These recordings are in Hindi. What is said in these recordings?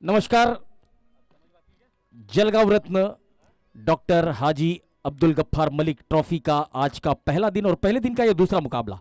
नमस्कार। जलगांव रत्न डॉक्टर हाजी अब्दुल गफ्फार मलिक ट्रॉफी का आज का पहला दिन और पहले दिन का यह दूसरा मुकाबला।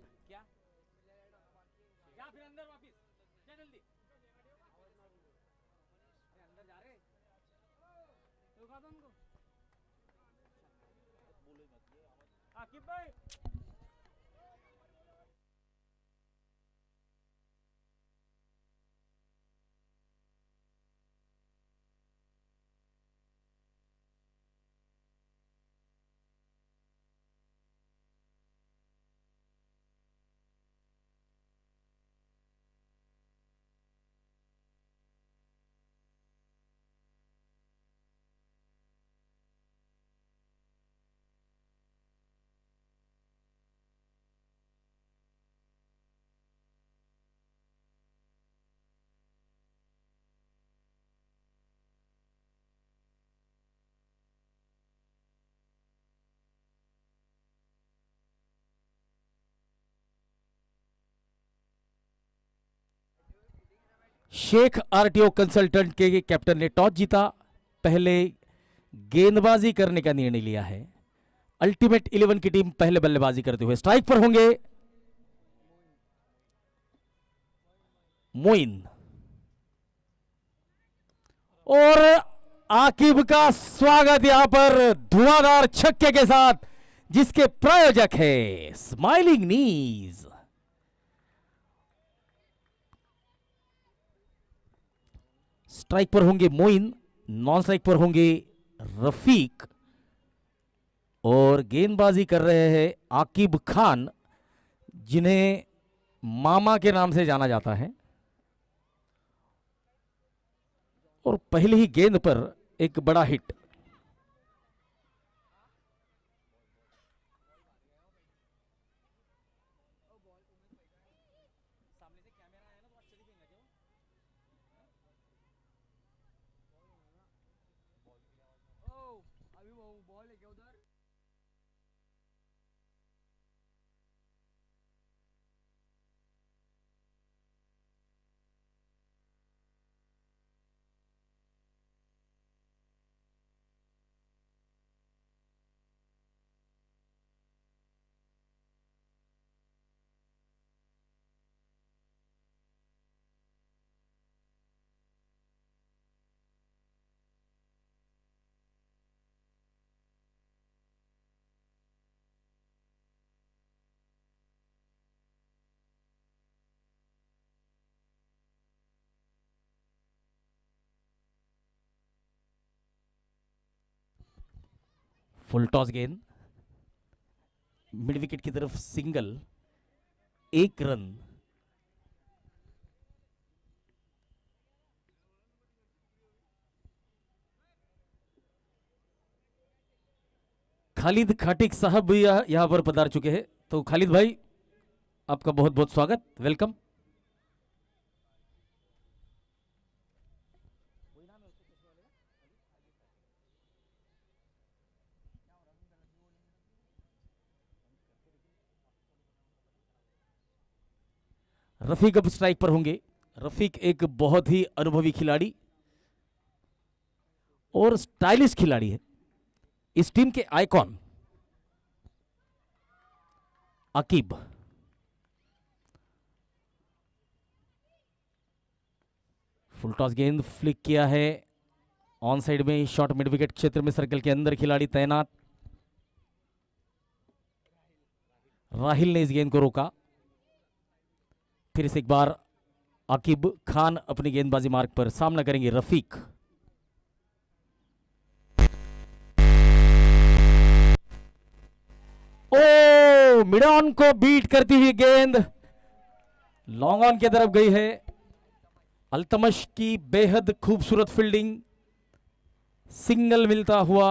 शेख आरटीओ कंसल्टेंट के कैप्टन ने टॉस जीता, पहले गेंदबाजी करने का निर्णय लिया है। अल्टीमेट 11 की टीम पहले बल्लेबाजी करते हुए स्ट्राइक पर होंगे मोइन और आकिब का स्वागत यहां पर धुआंधार छक्के के साथ, जिसके प्रायोजक है स्माइलिंग नीज। स्ट्राइक पर होंगे मोइन, नॉन स्ट्राइक पर होंगे रफीक और गेंदबाजी कर रहे हैं आकिब खान, जिन्हें मामा के नाम से जाना जाता है। और पहली ही गेंद पर एक बड़ा हिट। फुल टॉस गेंद, मिड विकेट की तरफ सिंगल, 1 रन। खालिद खाटिक साहब भी यहां पर पधार चुके हैं। तो खालिद भाई, आपका बहुत बहुत स्वागत, वेलकम। रफीक अब स्ट्राइक पर होंगे। रफीक एक बहुत ही अनुभवी खिलाड़ी और स्टाइलिश खिलाड़ी है। इस टीम के आइकॉन अकीब। फुल टॉस गेंद फ्लिक किया है ऑन साइड में, शॉट मिड विकेट क्षेत्र में, सर्कल के अंदर खिलाड़ी तैनात। राहिल ने इस गेंद को रोका। फिर से एक बार आकिब खान अपनी गेंदबाजी मार्ग पर, सामना करेंगे रफीक। ओ, मिड ऑन को बीट करती हुई गेंद लॉन्ग ऑन की तरफ गई है। अल्तमश की बेहद खूबसूरत फील्डिंग, सिंगल मिलता हुआ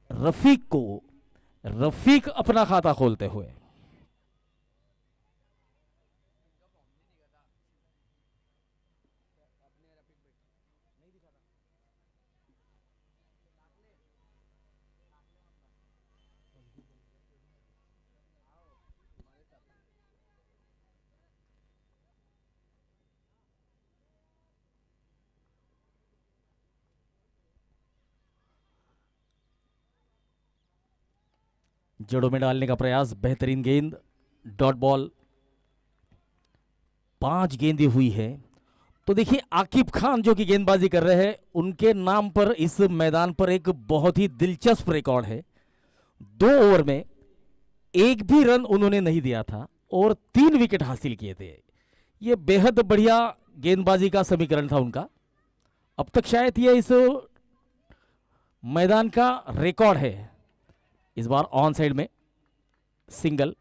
रफीक को, रफीक अपना खाता खोलते हुए। जड़ों में डालने का प्रयास, बेहतरीन गेंद, डॉट बॉल। 5 गेंदें हुई है। तो देखिए आकिब खान जो कि गेंदबाजी कर रहे हैं, उनके नाम पर इस मैदान पर एक बहुत ही दिलचस्प रिकॉर्ड है। 2 ओवर में एक भी रन उन्होंने नहीं दिया था और 3 विकेट हासिल किए थे। ये बेहद बढ़िया गेंदबाजी का समीकरण था उनका। अब तक शायद ये इस मैदान का रिकॉर्ड है। इस बार ऑन साइड में सिंगल।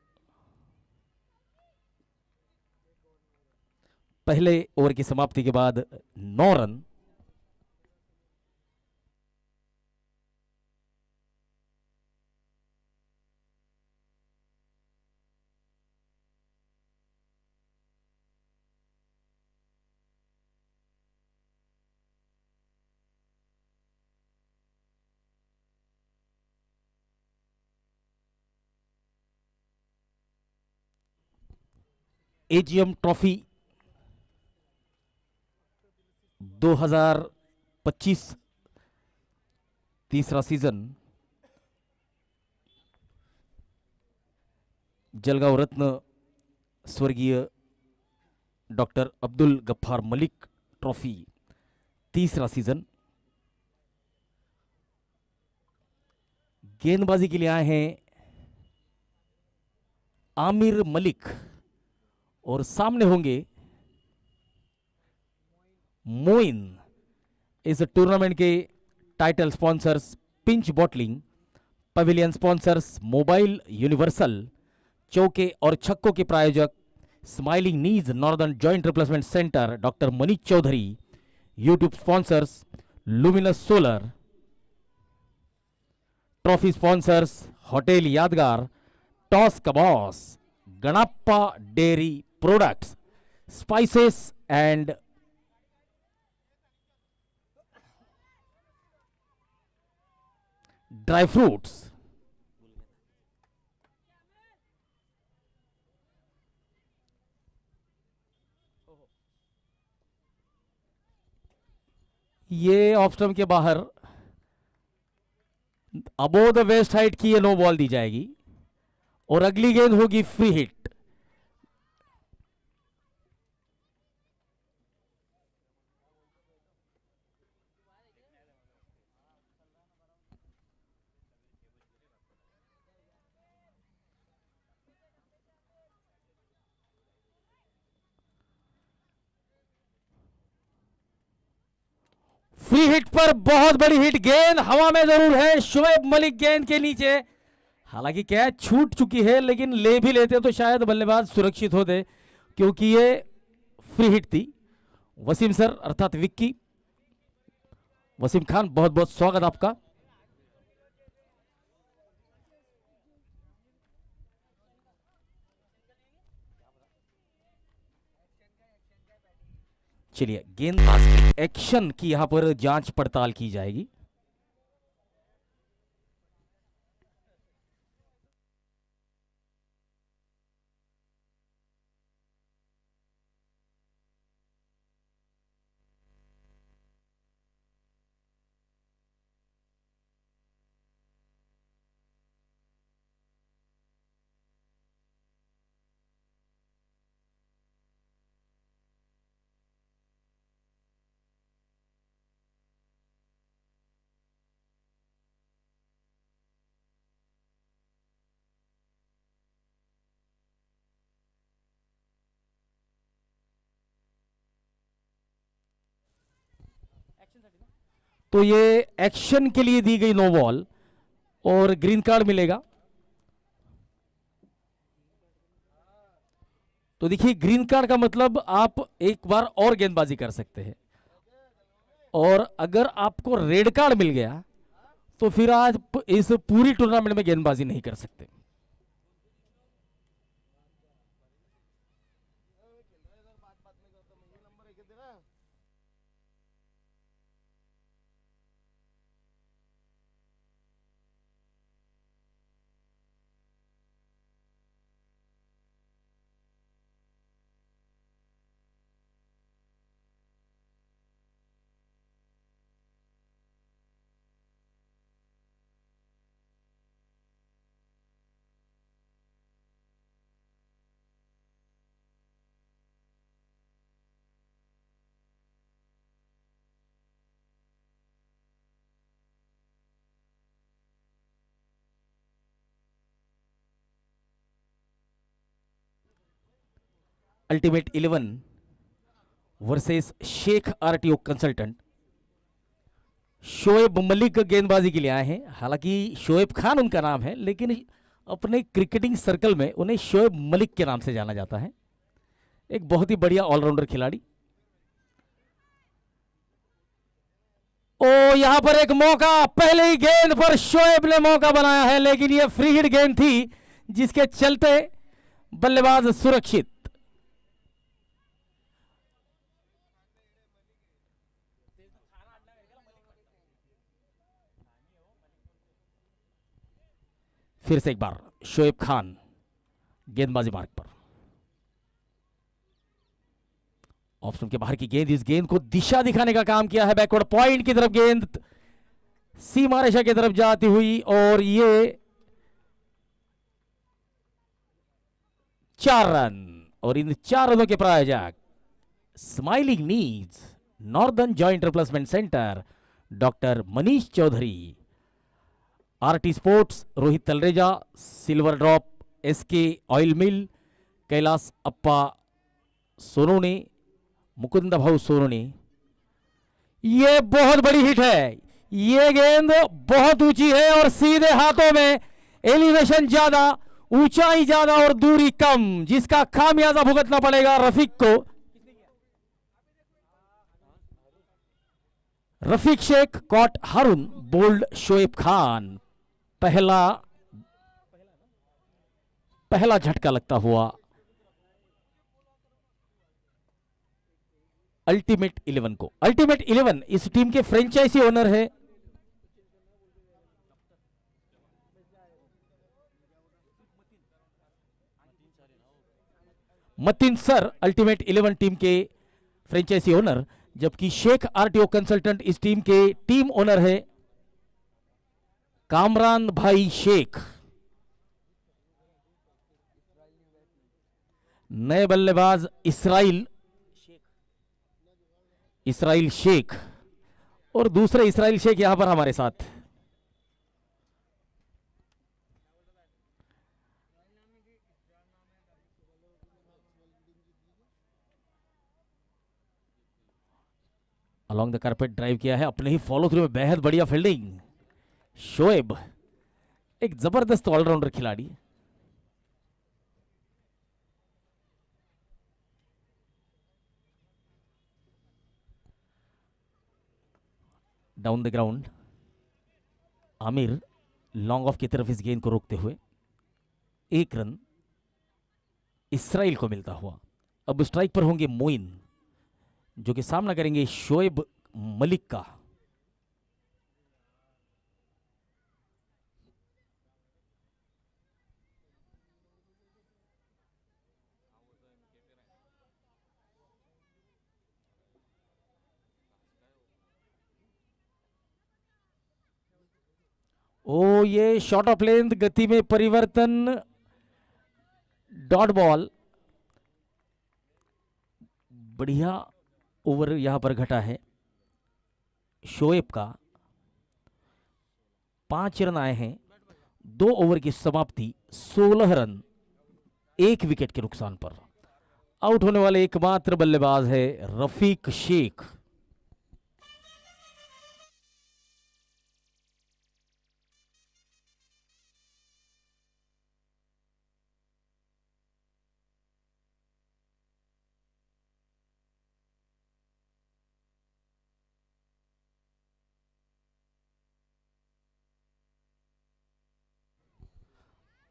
पहले ओवर की समाप्ति के बाद 9 रन। एजीएम ट्रॉफी 2025 तीसरा सीजन, जलगांव रत्न स्वर्गीय डॉक्टर अब्दुल गफ्फार मलिक ट्रॉफी तीसरा सीजन। गेंदबाजी के लिए आए हैं आमिर मलिक और सामने होंगे मोइन। इस टूर्नामेंट के title sponsors pinch bottling, pavilion sponsors mobile universal, चौके और छक्कों के प्रायोजक smiling knees northern joint replacement centre doctor Manish Chaudhary, YouTube sponsors luminous solar, trophy sponsors hotel Yadgar, toss कबॉस, Ganappa dairy products, spices and dry fruits. ये ऑफ स्टंप के बाहर अबो द वेस्ट हाइट की ये नो बॉल दी जाएगी और अगली गेंद होगी फ्री हिट। फ्री हिट पर बहुत बड़ी हिट, गेंद हवा में जरूर है, शुएब मलिक गेंद के नीचे। हालांकि कैच छूट चुकी है लेकिन ले भी लेते तो शायद बल्लेबाज सुरक्षित होते, क्योंकि ये फ्री हिट थी। वसीम सर अर्थात विक्की, वसीम खान, बहुत बहुत स्वागत आपका। चलिए गेंदबाज के एक्शन की यहां पर जांच पड़ताल की जाएगी। तो ये एक्शन के लिए दी गई नो बॉल और ग्रीन कार्ड मिलेगा। तो देखिए ग्रीन कार्ड का मतलब आप एक बार और गेंदबाजी कर सकते हैं, और अगर आपको रेड कार्ड मिल गया तो फिर आप इस पूरी टूर्नामेंट में गेंदबाजी नहीं कर सकते। Ultimate 11 versus Shaikh RTO consultant. Shoaib Malik गेंदबाजी के लिए आए हैं। हालांकि शोएब खान उनका नाम है, लेकिन अपने क्रिकेटिंग सर्कल में उन्हें शोएब मलिक के नाम से जाना जाता है। एक बहुत ही बढ़िया ऑलराउंडर खिलाड़ी। ओ यहां पर एक मौका, पहले ही गेंद पर शोएब ने मौका बनाया है, लेकिन यह फ्री हिट गेंद थी जिसके चलते बल्लेबाज सुरक्षित। फिर से एक बार शोएब खान गेंदबाजी मार्ग पर। ऑप्शन के बाहर की गेंद, इस गेंद को दिशा दिखाने का काम किया है। बैकवर्ड पॉइंट की तरफ गेंद सीमा रेखा की तरफ जाती हुई, और ये 4 रन। और इन 4 रनों के प्रायोजक smiling needs northern joint replacement centre, doctor Manish Chaudhary, RT sports Rohit Talreja, silver drop SK oil mill, Kailash Appa Sonone, Mukund Bhau Sonone. ये बहुत बड़ी हिट है। ये गेंद बहुत ऊंची है और सीधे हाथों में, एलिवेशन ज्यादा, ऊंचाई ज्यादा और दूरी कम, जिसका खामियाजा भुगतना पड़ेगा रफीक को। रफीक शेख कॉट हारून, बोल्ड शोएब खान। पहला झटका लगता हुआ अल्टीमेट 11 को। अल्टीमेट 11 इस टीम के फ्रेंचाइजी ओनर है मतीन सर, अल्टीमेट 11 टीम के फ्रेंचाइजी ओनर, जबकि शेख आरटीओ कंसल्टेंट इस टीम के टीम ओनर है कामरान भाई शेख। नए बल्लेबाज इसराइल शेख, और दूसरे इसराइल शेख यहां पर हमारे साथ। अलोंग द कारपेट ड्राइव किया है, अपने ही फॉलो थ्रू में बेहद बढ़िया फील्डिंग। शोएब एक जबरदस्त ऑलराउंडर खिलाड़ी। Down the ground Aamir long off की तरफ इस गेंद को रोकते हुए, 1 रन इसराइल को मिलता हुआ। अब स्ट्राइक पर होंगे मोइन, जो कि सामना करेंगे शोएब मलिक का। ओ ये शॉर्ट ऑफ लेंथ, गति में परिवर्तन, डॉट बॉल। बढ़िया ओवर यहां पर घटा है शोएब का। 5 रन आए हैं, 2 ओवर की समाप्ति, 16 रन 1 विकेट के नुकसान पर। आउट होने वाले एकमात्र बल्लेबाज है रफीक शेख।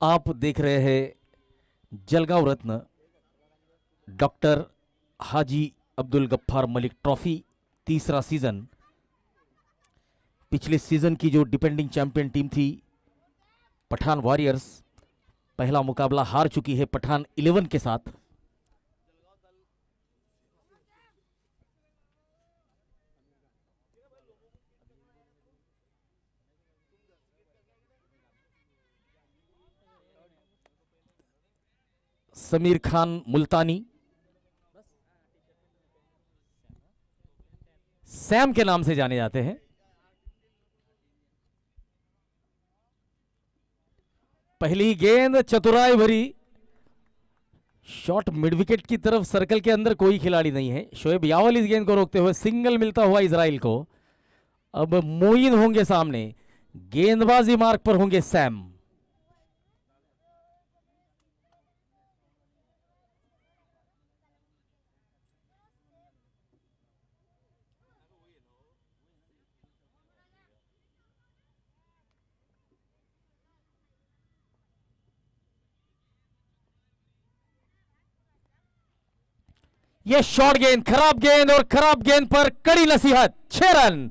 आप देख रहे हैं जलगांव रत्न डॉक्टर हाजी अब्दुल गफ्फार मलिक ट्रॉफी, तीसरा सीजन। पिछले सीजन की जो डिफेंडिंग चैंपियन टीम थी पठान वॉरियर्स, पहला मुकाबला हार चुकी है पठान 11 के साथ। समीर खान मुल्तानी सैम के नाम से जाने जाते हैं। पहली गेंद चतुराई भरी, शॉट मिड विकेट की तरफ, सर्कल के अंदर कोई खिलाड़ी नहीं है। शोएब यावल इस गेंद को रोकते हुए, सिंगल मिलता हुआ इजराइल को। अब मोइन होंगे सामने, गेंदबाजी मार्ग पर होंगे सैम। यह शॉर्ट गेंद, खराब गेंद, और खराब गेंद पर कड़ी नसीहत, 6 रन।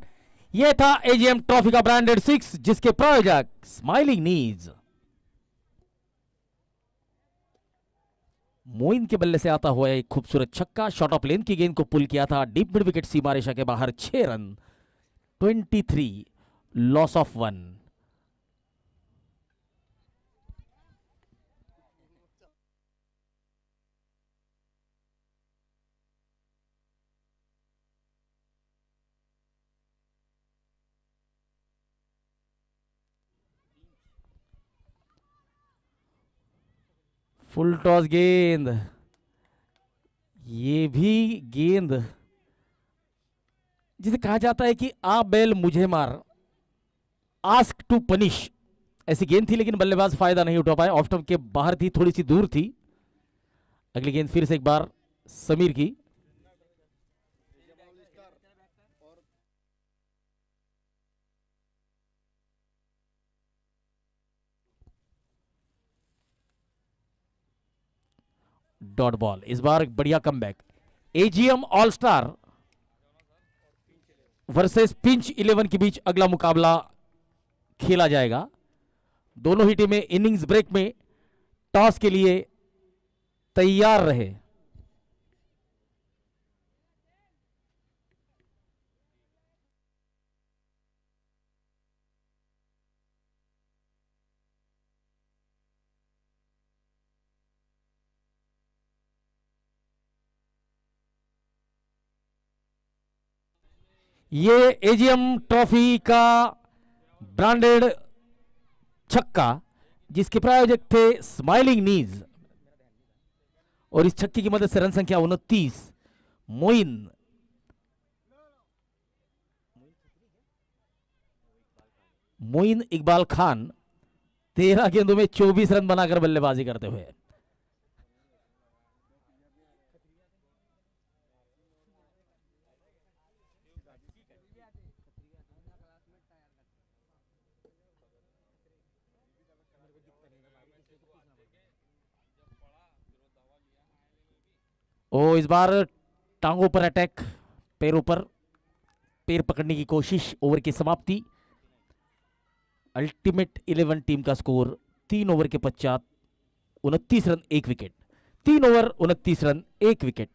यह था एजीएम ट्रॉफी का ब्रांडेड 6, जिसके प्रायोजक स्माइलिंग नीज। मोइन के बल्ले से आता हुआ एक खूबसूरत छक्का, शॉट ऑफ लेंथ की गेंद को पुल किया था डीप मिड विकेट सीमा रेखा के बाहर। 6 run, 23, loss of 1। Full toss गेंद, ये भी गेंद जिसे कहा जाता है कि आ बैल मुझे मार, आस्क टू पनिश, ऐसी गेंद थी, लेकिन बल्लेबाज फायदा नहीं उठा पाए। ऑफ स्टंप के बाहर थी, थोड़ी सी दूर थी। अगली गेंद फिर से एक बार समीर की। डॉट बॉल, इस बार बढ़िया comeback. AGM all star versus pinch 11 के बीच अगला मुकाबला खेला जाएगा। दोनों ही टीमें इनिंग्स ब्रेक में टॉस के लिए तैयार रहे। ये एजीएम ट्रॉफी का ब्रांडेड छक्का, जिसके प्रायोजक थे स्माइलिंग नीज, और इस छक्के की मदद से रन संख्या 29। मोइन इकबाल खान 13 गेंदों में 24 रन बनाकर बल्लेबाजी करते हुए। ओ, इस बार टांगों पर अटैक, पैरों पर पैर पकड़ने की कोशिश, ओवर की समाप्ति। अल्टीमेट 11 टीम का स्कोर 3 ओवर के पश्चात 29 run 1 wicket. 3 over 29 run 1 wicket.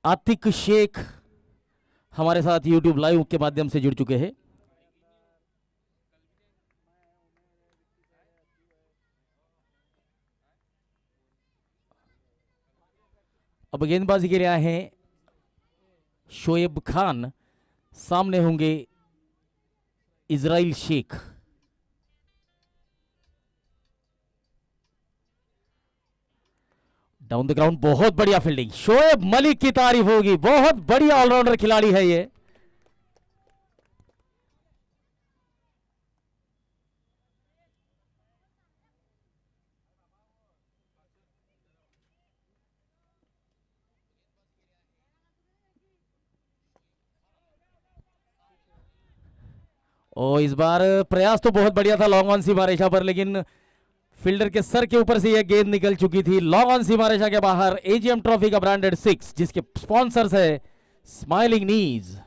Atiq Shaikh हमारे साथ यूट्यूब लाइव के माध्यम से जुड़ चुके हैं। अब गेंदबाजी के लिए आए हैं शोएब खान, सामने होंगे Israel Shaikh. Down the ground बहुत बढ़िया फील्डिंग, शोएब मलिक की तारीफ होगी, बहुत बढ़िया ऑलराउंडर खिलाड़ी है ये। ओ इस बार प्रयास तो बहुत बढ़िया था लॉन्ग ऑन सीमा रेखा पर, लेकिन फील्डर के सर के ऊपर से यह गेंद निकल चुकी थी। लॉन्ग ऑन सीमा रेखा के बाहर एजीएम ट्रॉफी का ब्रांडेड 6 जिसके स्पॉन्सर्स है स्माइलिंग नीज।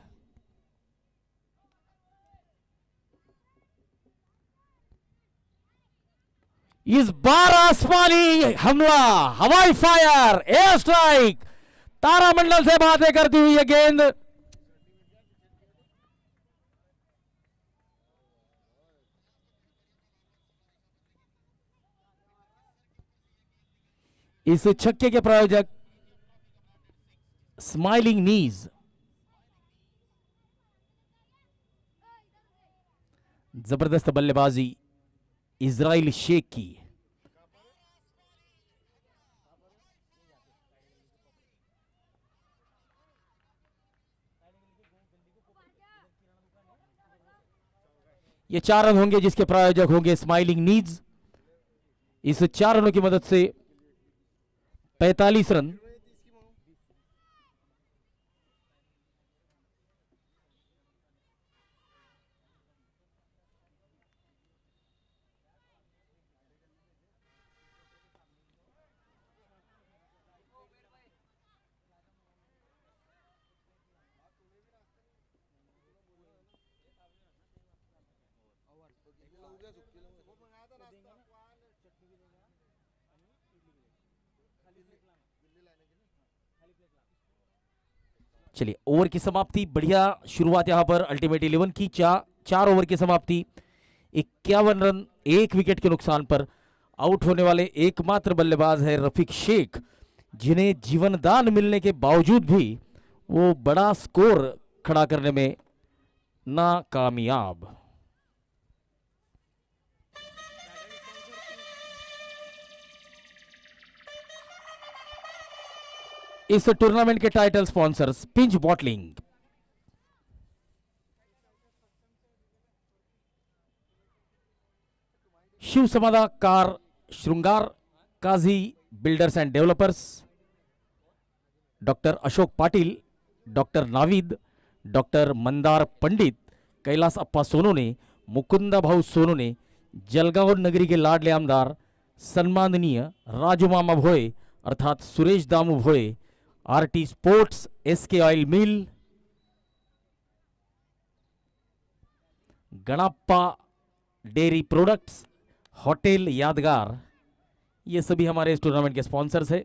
इस बार आसमानी हमला, हवाई फायर, एयर स्ट्राइक, तारामंडल से बातें करती हुई यह गेंद इस छक्के के प्रायोजक स्माइलिंग नीज। जबरदस्त बल्लेबाजी इजराइल शेख की। ये 4 रन होंगे जिसके प्रायोजक होंगे स्माइलिंग नीड्स। इस 4 रनों की मदद से 45 रन। चलिए ओवर की समाप्ति, बढ़िया शुरुआत यहां पर अल्टीमेट 11 की। 4 ओवर की समाप्ति, 51 रन 1 विकेट के नुकसान पर। आउट होने वाले एकमात्र बल्लेबाज है रफीक शेख, जिन्हें जीवनदान मिलने के बावजूद भी वो बड़ा स्कोर खड़ा करने में नाकामयाब। इस टूर्नामेंट के title sponsors pinch bottling, Shiv Samadha car Shringar, Kazi builders and developers, doctor Ashok Patil, doctor Naveed, doctor Mandar Pandit, Kailas Appa Sonone, Mukunda Bhau Sonone, Jalgaon नगरी के लाडले आमदार सम्माननीय राजू मामा भोये अर्थात Suresh Damu Bhoye, RT sports, SK oil mill, Ganappa dairy products, hotel Yadgar, ये सभी हमारे इस टूर्नामेंट के स्पॉन्सर्स हैं,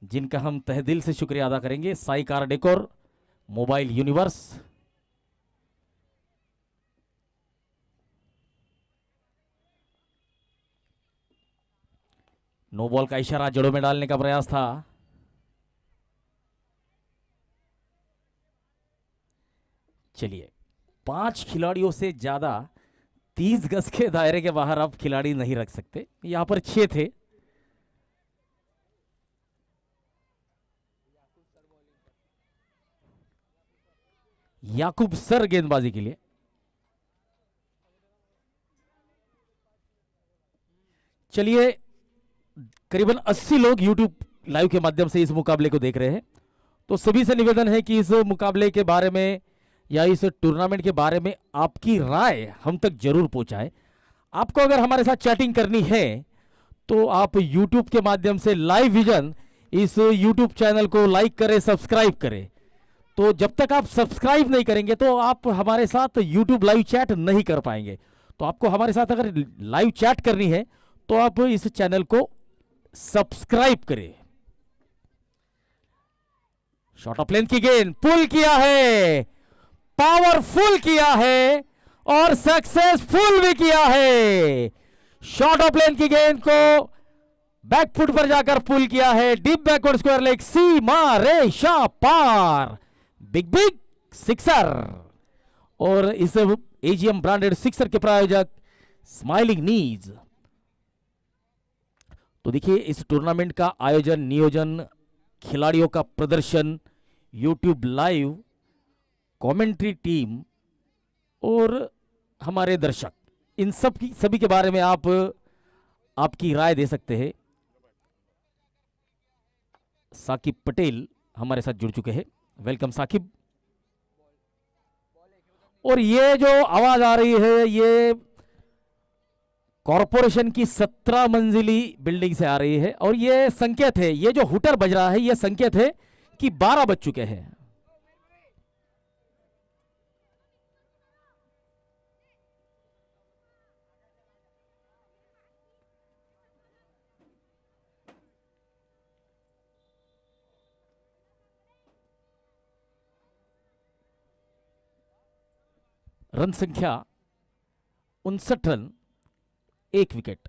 जिनका हम तहे दिल से शुक्रिया अदा करेंगे। Sai car decor, mobile universe, no ball का इशारा जड़ों में डालने का प्रयास था। चलिए 5 खिलाड़ियों से ज्यादा 30 गज के दायरे के बाहर आप खिलाड़ी नहीं रख सकते। यहां पर 6 थे। याकूब सर गेंदबाजी के लिए। चलिए करीबन 80 लोग YouTube लाइव के माध्यम से इस मुकाबले को देख रहे हैं, तो सभी से निवेदन है कि इस मुकाबले के बारे में या इस टूर्नामेंट के बारे में आपकी राय हम तक जरूर पहुंचाएं। आपको अगर हमारे साथ चैटिंग करनी है तो आप YouTube के माध्यम से लाइव विजन इस YouTube चैनल को लाइक करें, सब्सक्राइब करें। तो जब तक आप सब्सक्राइब नहीं करेंगे तो आप हमारे साथ YouTube लाइव चैट नहीं कर पाएंगे। तो आपको हमारे साथ अगर लाइव चैट करनी है तो आप इस चैनल को सब्सक्राइब करें। शॉर्ट ऑफ लेंथ की गेंद पुल किया है, पावरफुल किया है और सक्सेसफुल भी किया है। शॉर्ट ऑफ लेंथ की गेंद को बैकफुट पर जाकर पुल किया है, डीप बैकवर्ड स्क्वायर लेग, सीमा रेखा पार, बिग बिग सिक्सर। और इस एजीएम ब्रांडेड सिक्सर के प्रायोजक स्माइलिंग नीज। तो देखिए इस टूर्नामेंट का आयोजन, नियोजन, खिलाड़ियों का प्रदर्शन, यूट्यूब लाइव, कमेंट्री टीम और हमारे दर्शक, इन सब की सभी के बारे में आप आपकी राय दे सकते हैं। साकिब पटेल हमारे साथ जुड़ चुके हैं, वेलकम साकिब। और ये जो आवाज आ रही है ये कॉरपोरेशन की 17 मंजिली बिल्डिंग से आ रही है और ये संकेत है, ये जो हुटर बज रहा है ये संकेत है कि 12 बज चुके हैं। रन संख्या 59 रन, 1 विकेट।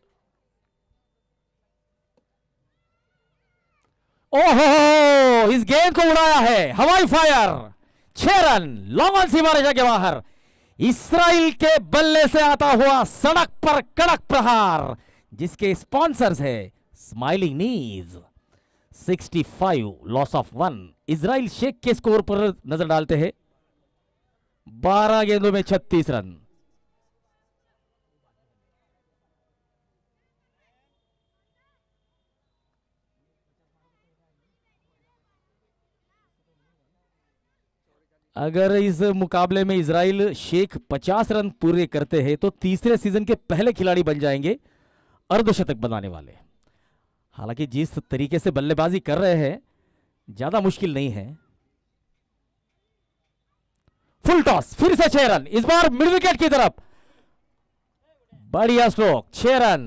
ओहो, इस गेंद को उड़ाया है, हवाई फायर, 6 रन, लॉन्ग ऑन सीमा रेखा के बाहर। इस्राइल के बल्ले से आता हुआ सड़क पर कड़क प्रहार, जिसके स्पॉन्सर्स है smiling knees. 65, loss of 1। Israel Shaikh के स्कोर पर नजर डालते हैं, 12 गेंदों में 36 रन। अगर इस मुकाबले में इजराइल शेख 50 रन पूरे करते हैं तो तीसरे सीजन के पहले खिलाड़ी बन जाएंगे अर्धशतक बनाने वाले। हालांकि जिस तरीके से बल्लेबाजी कर रहे हैं ज्यादा मुश्किल नहीं है। फुल टॉस, फिर से 6 रन, इस बार मिड विकेट की तरफ, बढ़िया स्ट्रोक, 6 रन।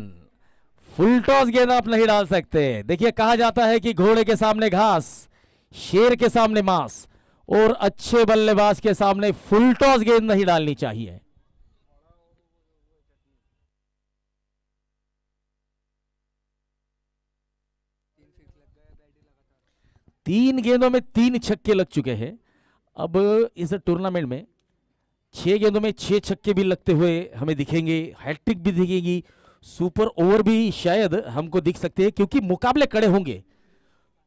फुल टॉस गेंद आप नहीं डाल सकते। देखिए कहा जाता है कि घोड़े के सामने घास, शेर के सामने मांस, और अच्छे बल्लेबाज के सामने फुल टॉस गेंद नहीं डालनी चाहिए। तीन गेंदों में 3 छक्के लग चुके हैं। अब इस टूर्नामेंट में 6 गेंदों में 6 छक्के भी लगते हुए हमें दिखेंगे, हैट्रिक भी दिखेगी, सुपर ओवर भी शायद हमको दिख सकते हैं, क्योंकि मुकाबले कड़े होंगे।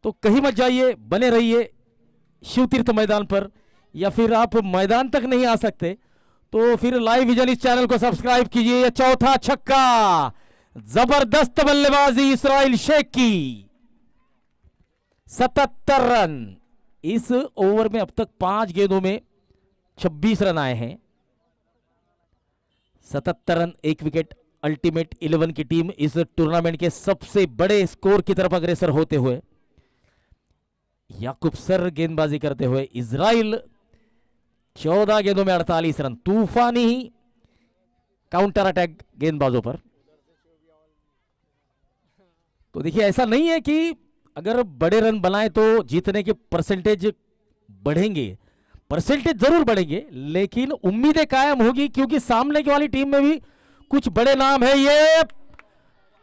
तो कहीं मत जाइए, बने रहिए शिवतीर्थ मैदान पर, या फिर आप मैदान तक नहीं आ सकते तो फिर लाइव विजन इस चैनल को सब्सक्राइब कीजिए। यह चौथा छक्का, जबरदस्त बल्लेबाजी इस्राइल शेख की, 77 रन। इस ओवर में अब तक 5 गेंदों में 26 रन आए हैं, 77 रन, 1 विकेट। अल्टीमेट 11 की टीम इस टूर्नामेंट के सबसे बड़े स्कोर की तरफ अग्रसर होते हुए, याकूब सर गेंदबाजी करते हुए। इजराइल 14 गेंदों में 48 रन, तूफानी काउंटर अटैक गेंदबाजों पर। तो देखिए ऐसा नहीं है कि अगर बड़े रन बनाए तो जीतने के परसेंटेज बढ़ेंगे, परसेंटेज जरूर बढ़ेंगे, लेकिन उम्मीदें कायम होगी, क्योंकि सामने की वाली टीम में भी कुछ बड़े नाम है। ये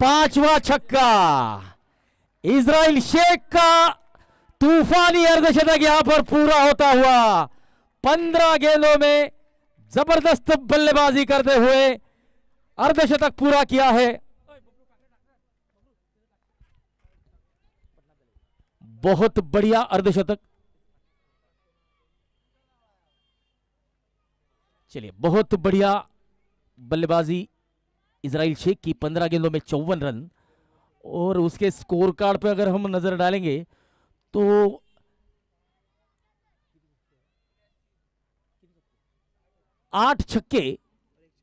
5वां छक्का, इजराइल शेख का तूफानी अर्धशतक यहां पर पूरा होता हुआ। 15 गेंदों में जबरदस्त बल्लेबाजी करते हुए अर्धशतक पूरा किया है। बहुत बढ़िया अर्धशतक। चलिए, बहुत बढ़िया बल्लेबाजी इजराइल शेख की, 15 गेंदों में 54 रन। और उसके स्कोर कार्ड पे अगर हम नजर डालेंगे तो 8 छक्के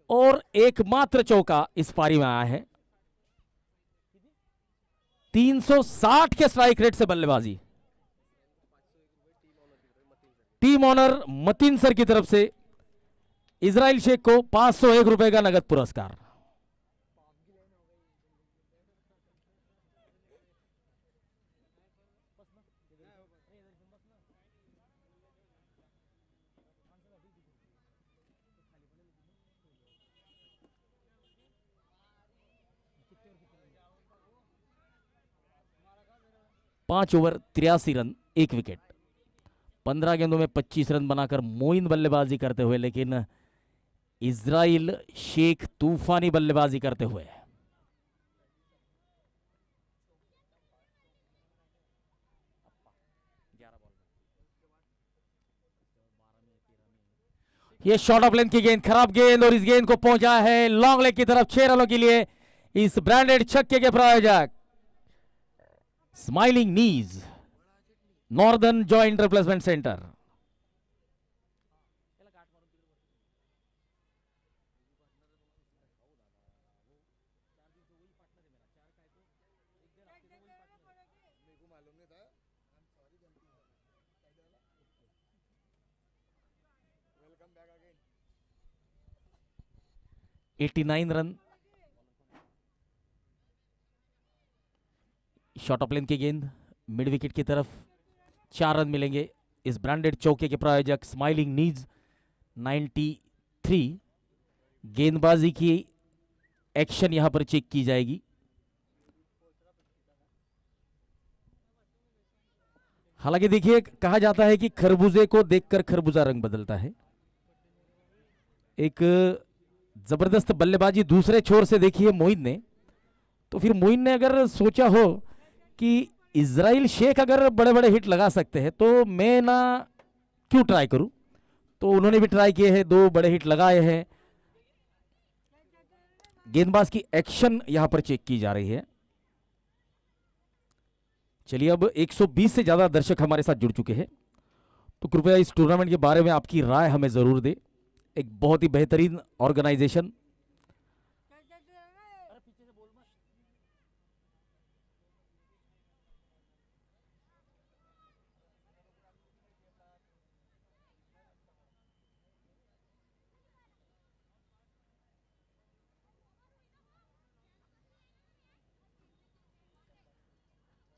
और एकमात्र चौका इस पारी में आया है। 360 के स्ट्राइक रेट से बल्लेबाजी। टीम ऑनर मतीन सर की तरफ से इजराइल शेख को 501 रुपए का नगद पुरस्कार। पांच ओवर 83 रन, 1 विकेट। 15 गेंदों में 25 रन बनाकर मोइन बल्लेबाजी करते हुए, लेकिन इजराइल शेख तूफानी बल्लेबाजी करते हुए। ये शॉर्ट ऑफ लेंथ की गेंद, खराब गेंद, और इस गेंद को पहुंचा है लॉन्ग लेग की तरफ 6 रनों के लिए इस ब्रांडेड छक्के के प्रायोजक smiling knees northern joint replacement centre. Eighty 89 run. Short of length की गेंद मिड विकेट की तरफ, 4 रन मिलेंगे इस ब्रांडेड चौके के प्रायोजक स्माइलिंग नीज 93। गेंदबाजी की एक्शन यहां पर चेक की जाएगी। हालांकि देखिए, कहा जाता है कि खरबूजे को देखकर खरबूजा रंग बदलता है। एक जबरदस्त बल्लेबाजी दूसरे छोर से देखी है मोइन ने, तो फिर मोइन ने अगर सोचा हो कि इजराइल शेख अगर बड़े बड़े हिट लगा सकते हैं तो मैं ना क्यों ट्राई करूं, तो उन्होंने भी ट्राई किए हैं, 2 बड़े हिट लगाए हैं। गेंदबाज की एक्शन यहां पर चेक की जा रही है। चलिए, अब 120 से ज्यादा दर्शक हमारे साथ जुड़ चुके हैं, तो कृपया इस टूर्नामेंट के बारे में आपकी राय हमें जरूर दे। एक बहुत ही बेहतरीन ऑर्गेनाइजेशन।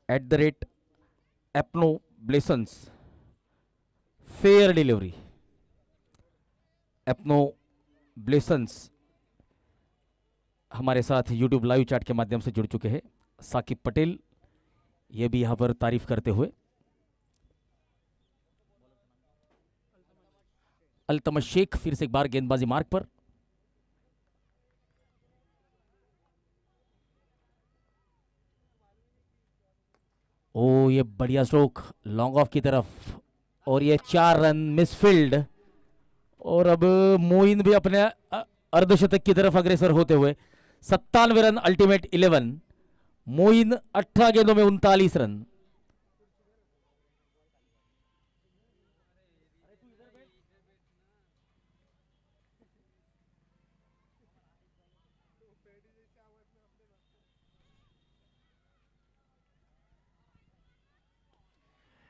एट द रेट एप्नो ब्लेसन्स फेयर डिलीवरी। एप्नो ब्लेसन्स हमारे साथ यूट्यूब लाइव चैट के माध्यम से जुड़ चुके हैं। साकिब पटेल ये भी यहां पर तारीफ करते हुए। अल्तमश शेख फिर से एक बार गेंदबाजी मार्ग पर। ओ, ये बढ़िया स्ट्रोक लॉन्ग ऑफ की तरफ, और ये 4 रन मिसफील्ड। और अब मोइन भी अपने अर्धशतक की तरफ अग्रसर होते हुए 97 रन अल्टीमेट 11। मोइन 18 गेंदों में 39 रन।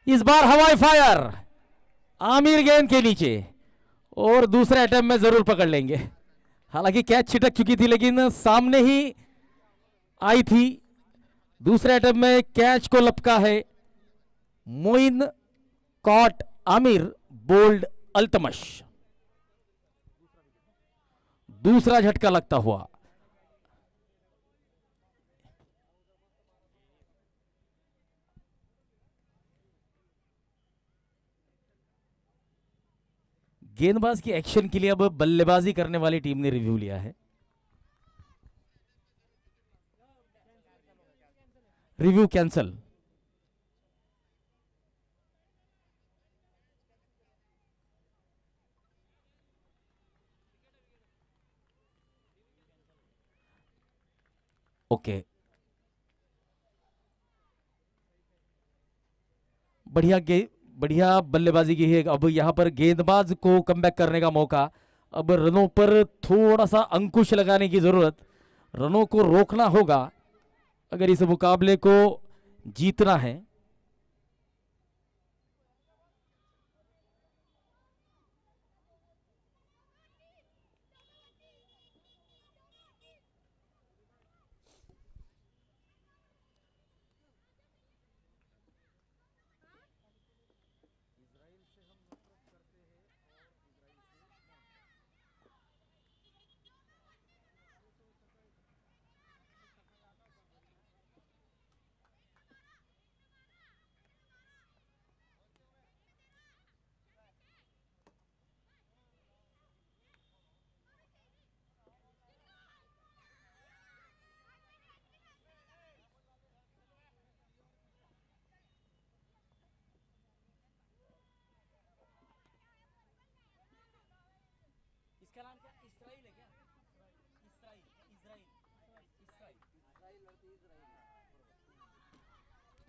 इस बार हवाई फायर आमिर गेंद के नीचे, और दूसरे अटेम्प्ट में जरूर पकड़ लेंगे। हालांकि कैच छिटक चुकी थी लेकिन सामने ही आई थी। दूसरे अटेम्प्ट में कैच को लपका है मोइन, कॉट आमिर, बोल्ड अल्तमश। दूसरा झटका लगता हुआ। गेंदबाज की एक्शन के लिए अब बल्लेबाजी करने वाली टीम ने रिव्यू लिया है। Review cancel. ओके, बढ़िया बढ़िया बल्लेबाजी की है। अब यहां पर गेंदबाज को कमबैक करने का मौका। अब रनों पर थोड़ा सा अंकुश लगाने की जरूरत, रनों को रोकना होगा अगर इस मुकाबले को जीतना है।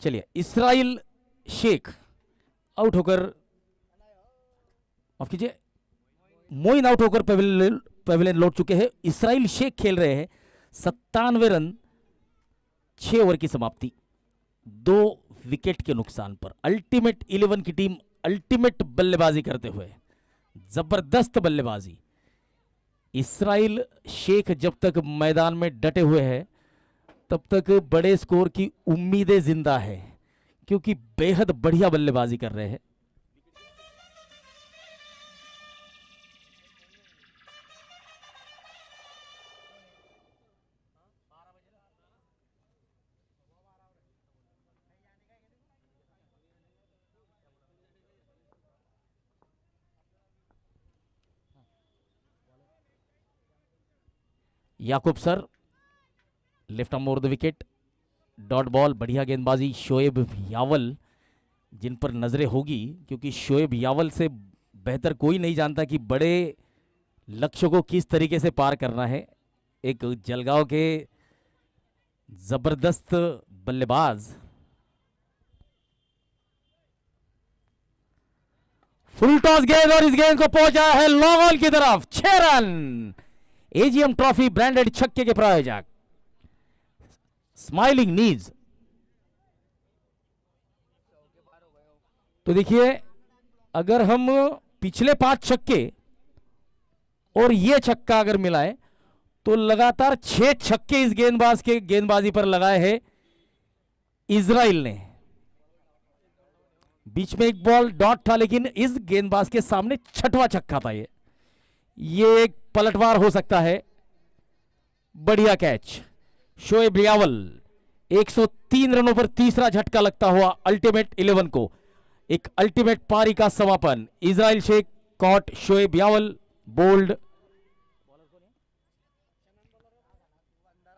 चलिए, इसराइल शेख आउट होकर, माफ कीजिए, मोइन आउट होकर पेविलियन लौट चुके हैं। इसराइल शेख खेल रहे हैं 97 रन 6 ओवर की समाप्ति, 2 विकेट के नुकसान पर। अल्टीमेट 11 की टीम अल्टीमेट बल्लेबाजी करते हुए, जबरदस्त बल्लेबाजी। इसराइल शेख जब तक मैदान में डटे हुए हैं तब तक बड़े स्कोर की उम्मीदें जिंदा है, क्योंकि बेहद बढ़िया बल्लेबाजी कर रहे हैं। Yakub sir left arm over the wicket, dot ball, बढ़िया गेंदबाजी। शोएब यावल जिन पर नजरें होगी, क्योंकि शोएब यावल से बेहतर कोई नहीं जानता कि बड़े लक्ष्यों को किस तरीके से पार करना है। एक जलगांव के जबरदस्त बल्लेबाज। फुल टॉस गेंद और इस गेंद को पहुंचा है लॉन्ग ऑन की तरफ, 6 रन। एजीएम ट्रॉफी ब्रांडेड छक्के के प्रायोजक स्माइलिंग नीज। तो देखिए, अगर हम पिछले 5 छक्के और ये छक्का अगर मिलाए तो लगातार 6 छक्के इस गेंदबाज के गेंदबाजी पर लगाए हैं इजराइल ने। बीच में एक बॉल डॉट था, लेकिन इस गेंदबाज के सामने 6वां छक्का था। ये एक पलटवार हो सकता है। बढ़िया कैच शोएब यावल। 103 रनों पर तीसरा झटका लगता हुआ अल्टीमेट 11 को। एक अल्टीमेट पारी का समापन। Israel Shaikh caught, Shoaib Yawal bowled,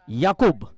Yakub.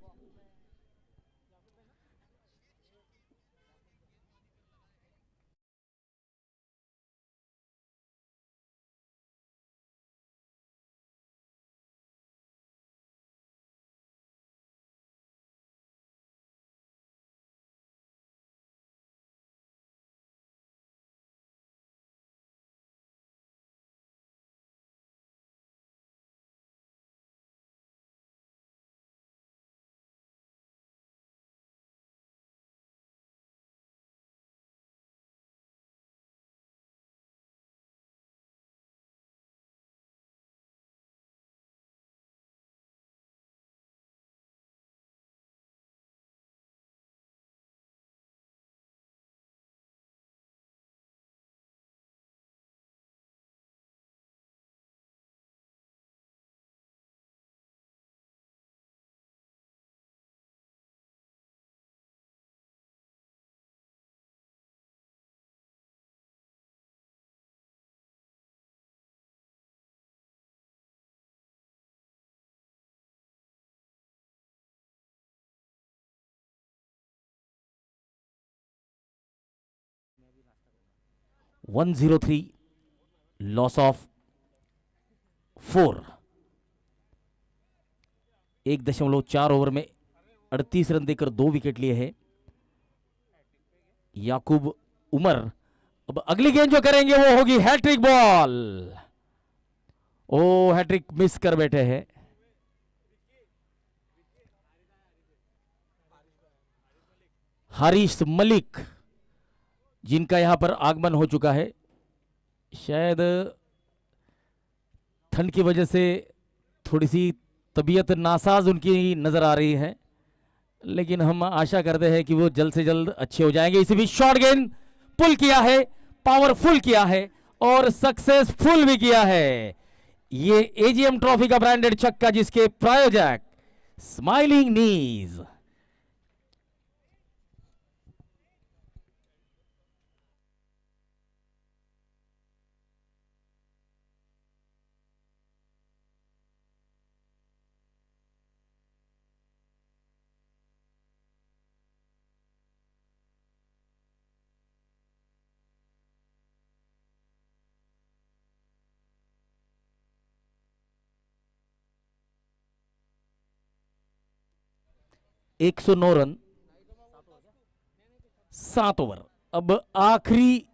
One 103 loss of 4। 1.4 over में 38 रन देकर 2 विकेट लिए हैं याकूब उमर। अब अगली गेंद जो करेंगे वो होगी हैट्रिक बॉल। ओ, हैट्रिक मिस कर बैठे हैं। हारिस मलिक, जिनका यहां पर आगमन हो चुका है। शायद ठंड की वजह से थोड़ी सी तबीयत नासाज उनकी नजर आ रही है, लेकिन हम आशा करते हैं कि वो जल्द से जल्द अच्छे हो जाएंगे। इसी भी शॉर्ट गेंद पुल किया है, पावरफुल किया है और सक्सेसफुल भी किया है। ये एजीएम ट्रॉफी का ब्रांडेड छक्का, जिसके प्रायोजक स्माइलिंग नीज। एक 109 रन 7 ओवर, अब आखिरी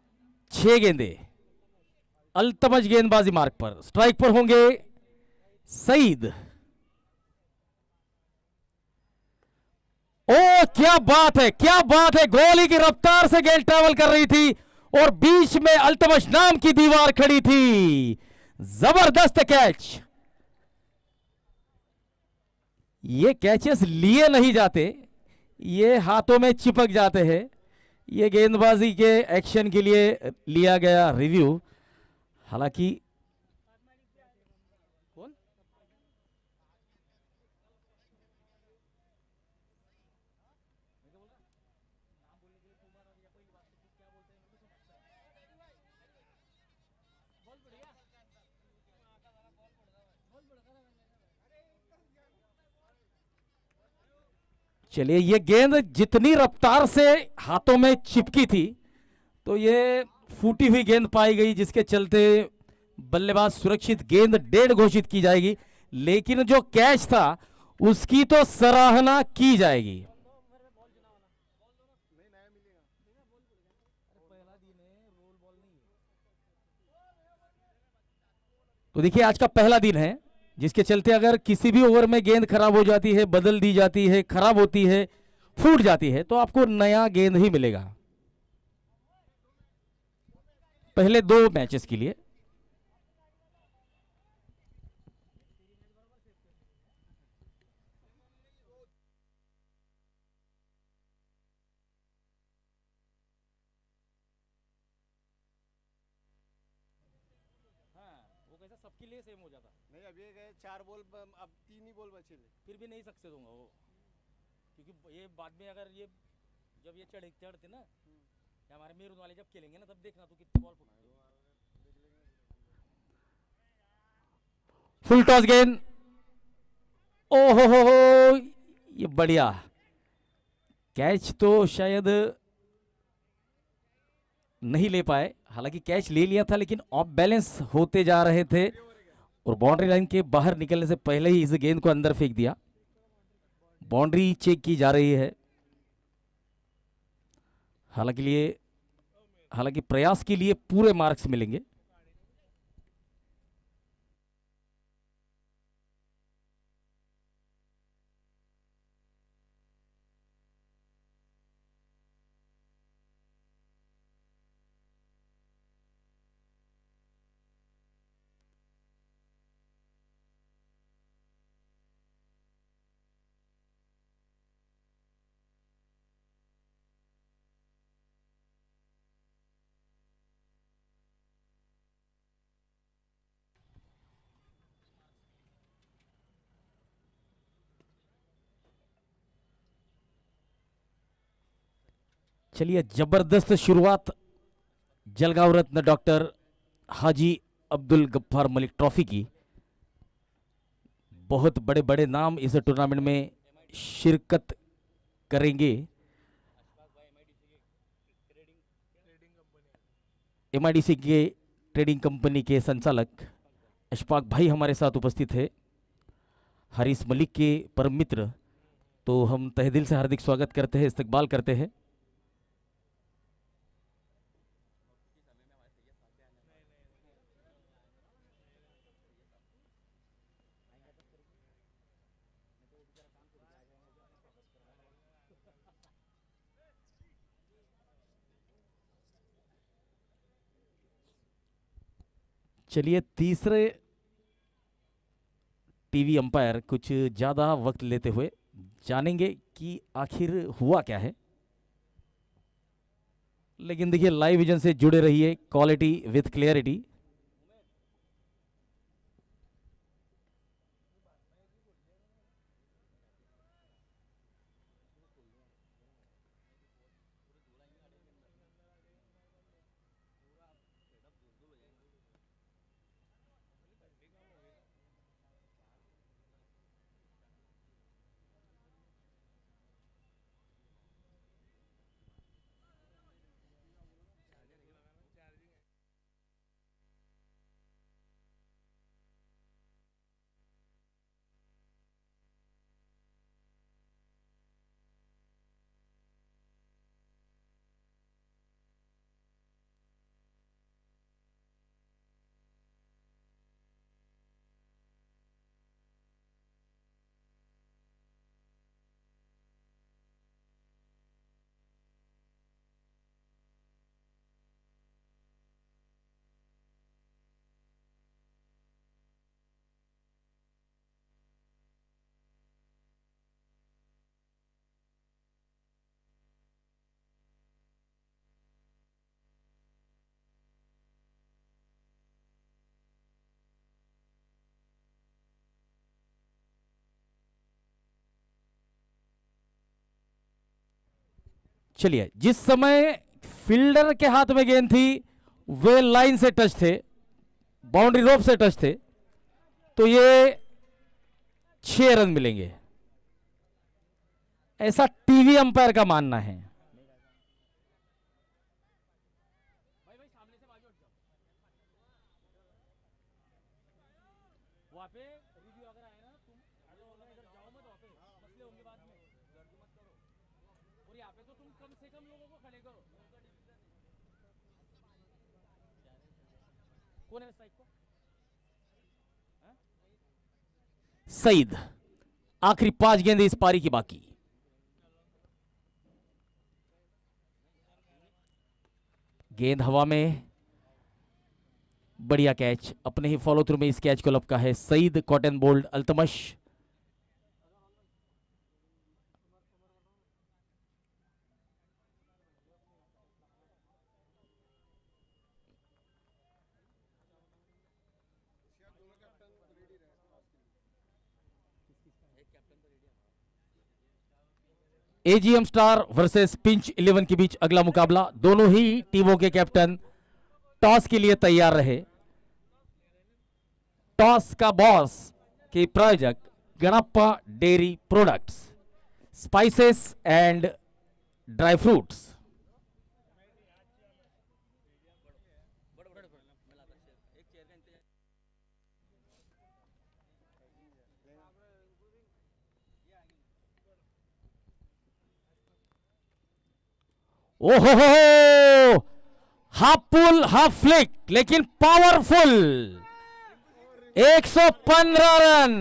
6 गेंदे। अल्तमश गेंदबाजी मार्ग पर, स्ट्राइक पर होंगे सईद। ओ क्या बात है, क्या बात है, गोली की रफ्तार से गेंद ट्रैवल कर रही थी और बीच में अल्तमश नाम की दीवार खड़ी थी। जबरदस्त कैच। ये कैचेस लिए नहीं जाते, ये हाथों में चिपक जाते हैं। ये गेंदबाजी के एक्शन के लिए लिया गया रिव्यू। हालांकि चलिए, ये गेंद जितनी रफ्तार से हाथों में चिपकी थी तो ये फूटी हुई गेंद पाई गई, जिसके चलते बल्लेबाज सुरक्षित गेंद डेढ़ घोषित की जाएगी। लेकिन जो कैच था उसकी तो सराहना की जाएगी। तो देखिए, आज का पहला दिन है, जिसके चलते अगर किसी भी ओवर में गेंद खराब हो जाती है, बदल दी जाती है, खराब होती है, फूट जाती है, तो आपको नया गेंद ही मिलेगा पहले 2 मैचेस के लिए। वो कैसा सबके लिए सेम हो जाता नहीं, अब ये गए 4 बॉल, अब 3 ही बॉल बचे थे। फिर भी नहीं सक्सेस होगा वो, क्योंकि ये बाद में अगर ये जब ये चढ़ते ना, या हमारे मेरून वाले जब खेलेंगे ना, तब देखना तो कितनी बॉल फुटती है। फुल टॉस गेंद, ओहो हो, ये बढ़िया कैच तो शायद नहीं ले पाए। हालांकि कैच ले लिया था, लेकिन ऑफ बैलेंस होते जा रहे थे और बाउंड्री लाइन के बाहर निकलने से पहले ही इस गेंद को अंदर फेंक दिया। बाउंड्री चेक की जा रही है। हालांकि प्रयास के लिए पूरे मार्क्स मिलेंगे। चलिए, जबरदस्त शुरुआत जलगांव रत्न डॉक्टर हाजी अब्दुल गफ्फार मलिक ट्रॉफी की। बहुत बड़े बड़े नाम इस टूर्नामेंट में शिरकत करेंगे। एमआईडीसी के ट्रेडिंग कंपनी के संचालक अशफाक भाई हमारे साथ उपस्थित है, हारिस मलिक के परम मित्र। तो हम तहे दिल से हार्दिक स्वागत करते हैं, इस्तकबाल करते हैं। चलिए, तीसरे टीवी अंपायर कुछ ज़्यादा वक्त लेते हुए जानेंगे कि आखिर हुआ क्या है। लेकिन देखिए, लाइव विजन से जुड़े रहिए, क्वालिटी विथ क्लियरिटी। चलिए, जिस समय फील्डर के हाथ में गेंद थी वे लाइन से टच थे, बाउंड्री रोप से टच थे, तो ये 6 रन मिलेंगे, ऐसा टीवी अंपायर का मानना है। सईद, आखिरी 5 गेंदें इस पारी की बाकी। गेंद हवा में, बढ़िया कैच, अपने ही फॉलो थ्रू में इस कैच को लपका है Saeed. Caught and bowled Altamash. AGM star versus pinch 11 के बीच अगला मुकाबला। दोनों ही टीमों के कैप्टन टॉस के लिए तैयार रहे। टॉस का बॉस के प्रायोजक Ganappa dairy products, spices and dry fruits. ओहो, हाफ पुल हाफ फ्लिक, लेकिन पावरफुल। 115 रन।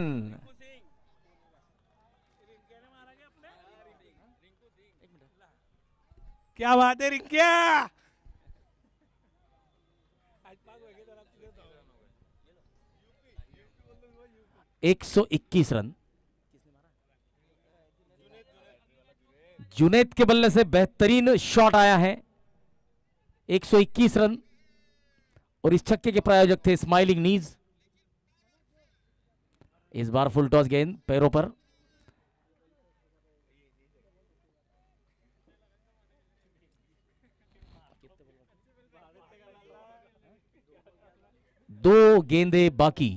क्या बात है रिंकिया। 121 रन। जुनैद के बल्ले से बेहतरीन शॉट आया है। 121 रन, और इस छक्के के प्रायोजक थे स्माइलिंग नीज। इस बार फुल टॉस गेंद पैरों पर। दो गेंदें बाकी।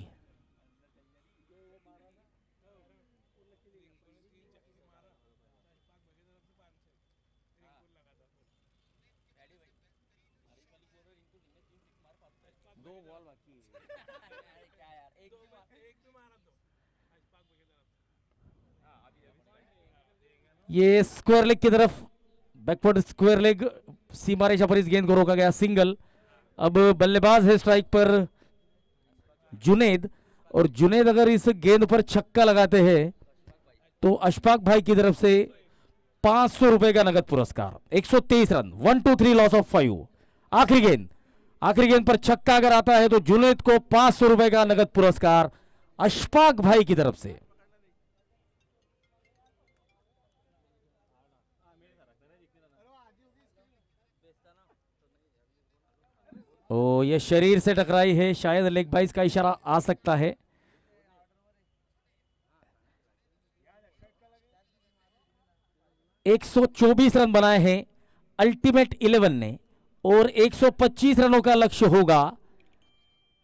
ये स्क्वायर लेग की तरफ, बैकवर्ड स्क्वायर लेग, सीमा रेखा पर इस गेंद को रोका गया, सिंगल। अब बल्लेबाज है स्ट्राइक पर जुनैद, और जुनैद अगर इस गेंद पर छक्का लगाते हैं तो अशफाक भाई की तरफ से 500 रुपए का नगद पुरस्कार। 123 रन, 1 2 3 लॉस ऑफ 5। आखिरी गेंद पर छक्का अगर आता है तो जुनैद को 500 रुपए का नगद पुरस्कार अशफाक भाई की तरफ से। ओ, ये शरीर से टकराई है, शायद लेग बाइस का इशारा आ सकता है। $124 रन बनाए हैं अल्टीमेट 11 ने, और 125 रनों का लक्ष्य होगा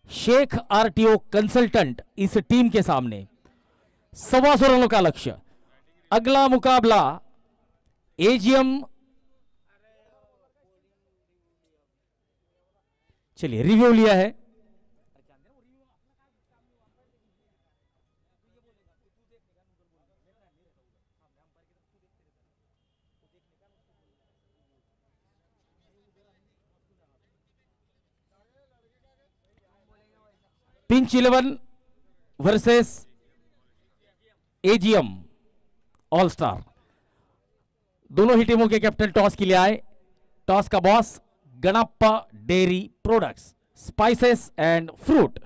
शेख आरटीओ कंसल्टेंट इस टीम के सामने। 125 रनों का लक्ष्य। अगला मुकाबला एजीएम, चलिए रिव्यू लिया है। Pinch 11 versus AGM all star. दोनों ही टीमों के कैप्टन टॉस के लिए आए। टॉस का boss Ganappa dairy products, spices and fruit.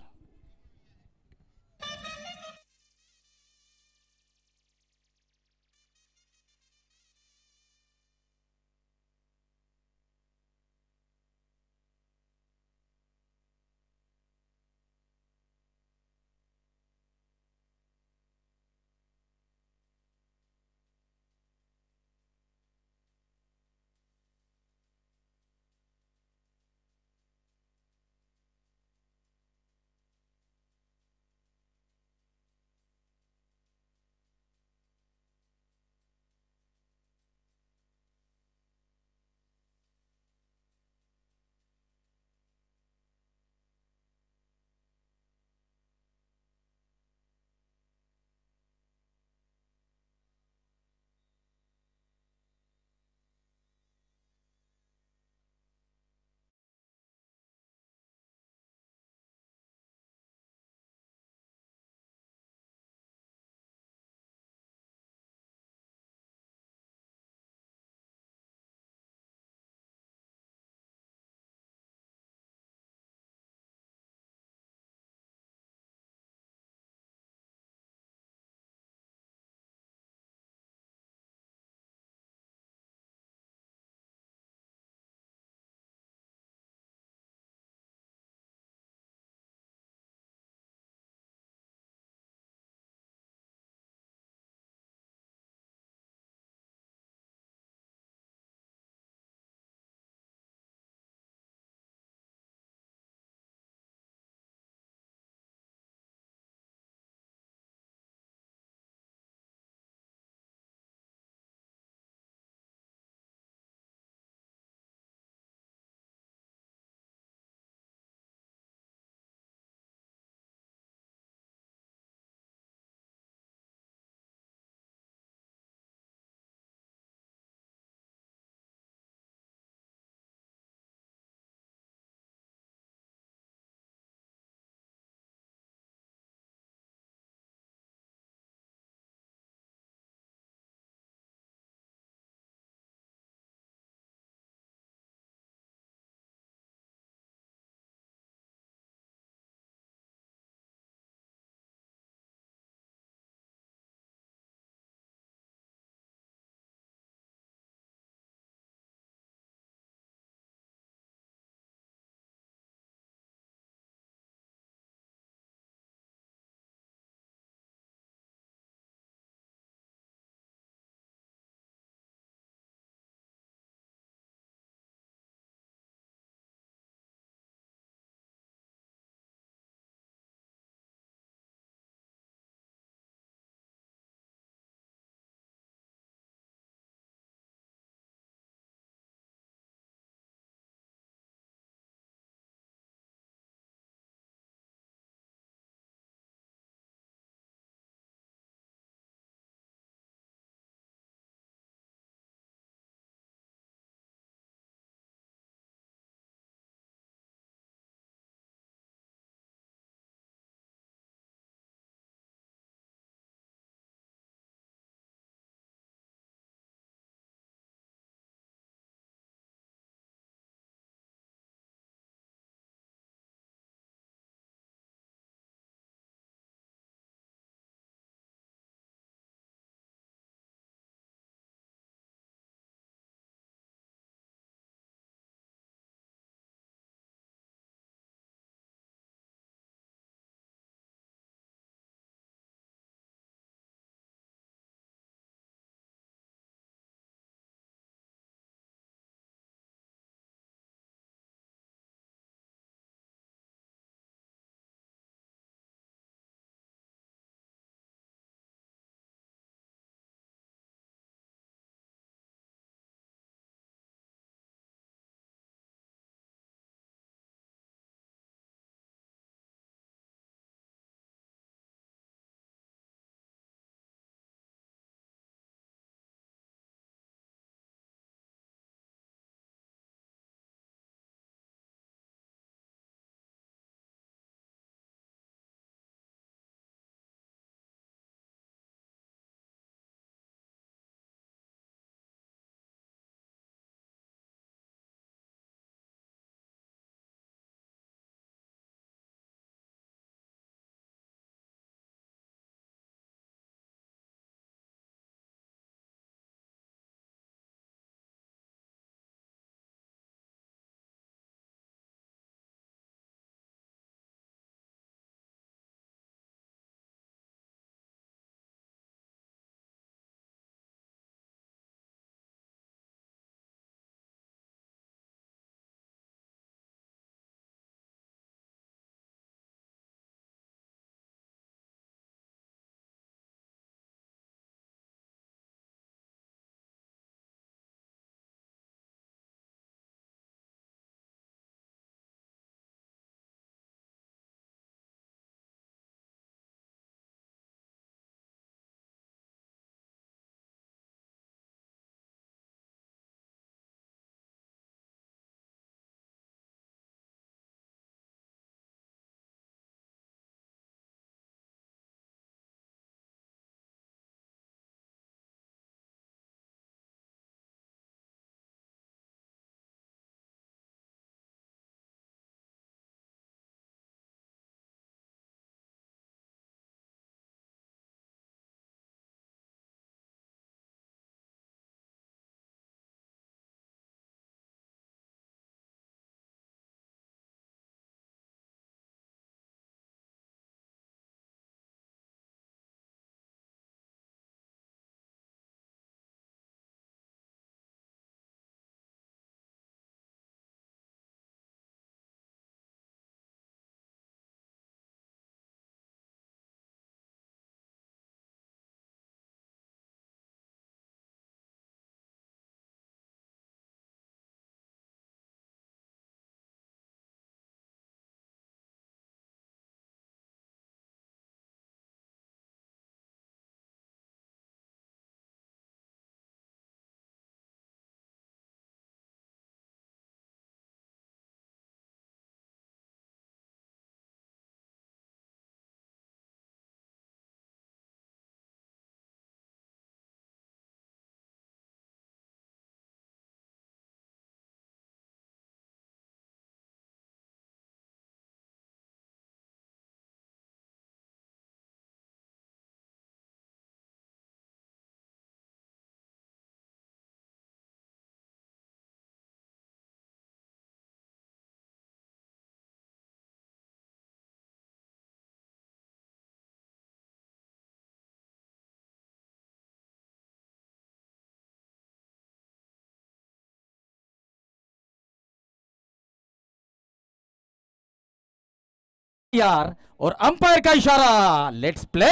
यार, और अंपायर का इशारा, लेट्स प्ले।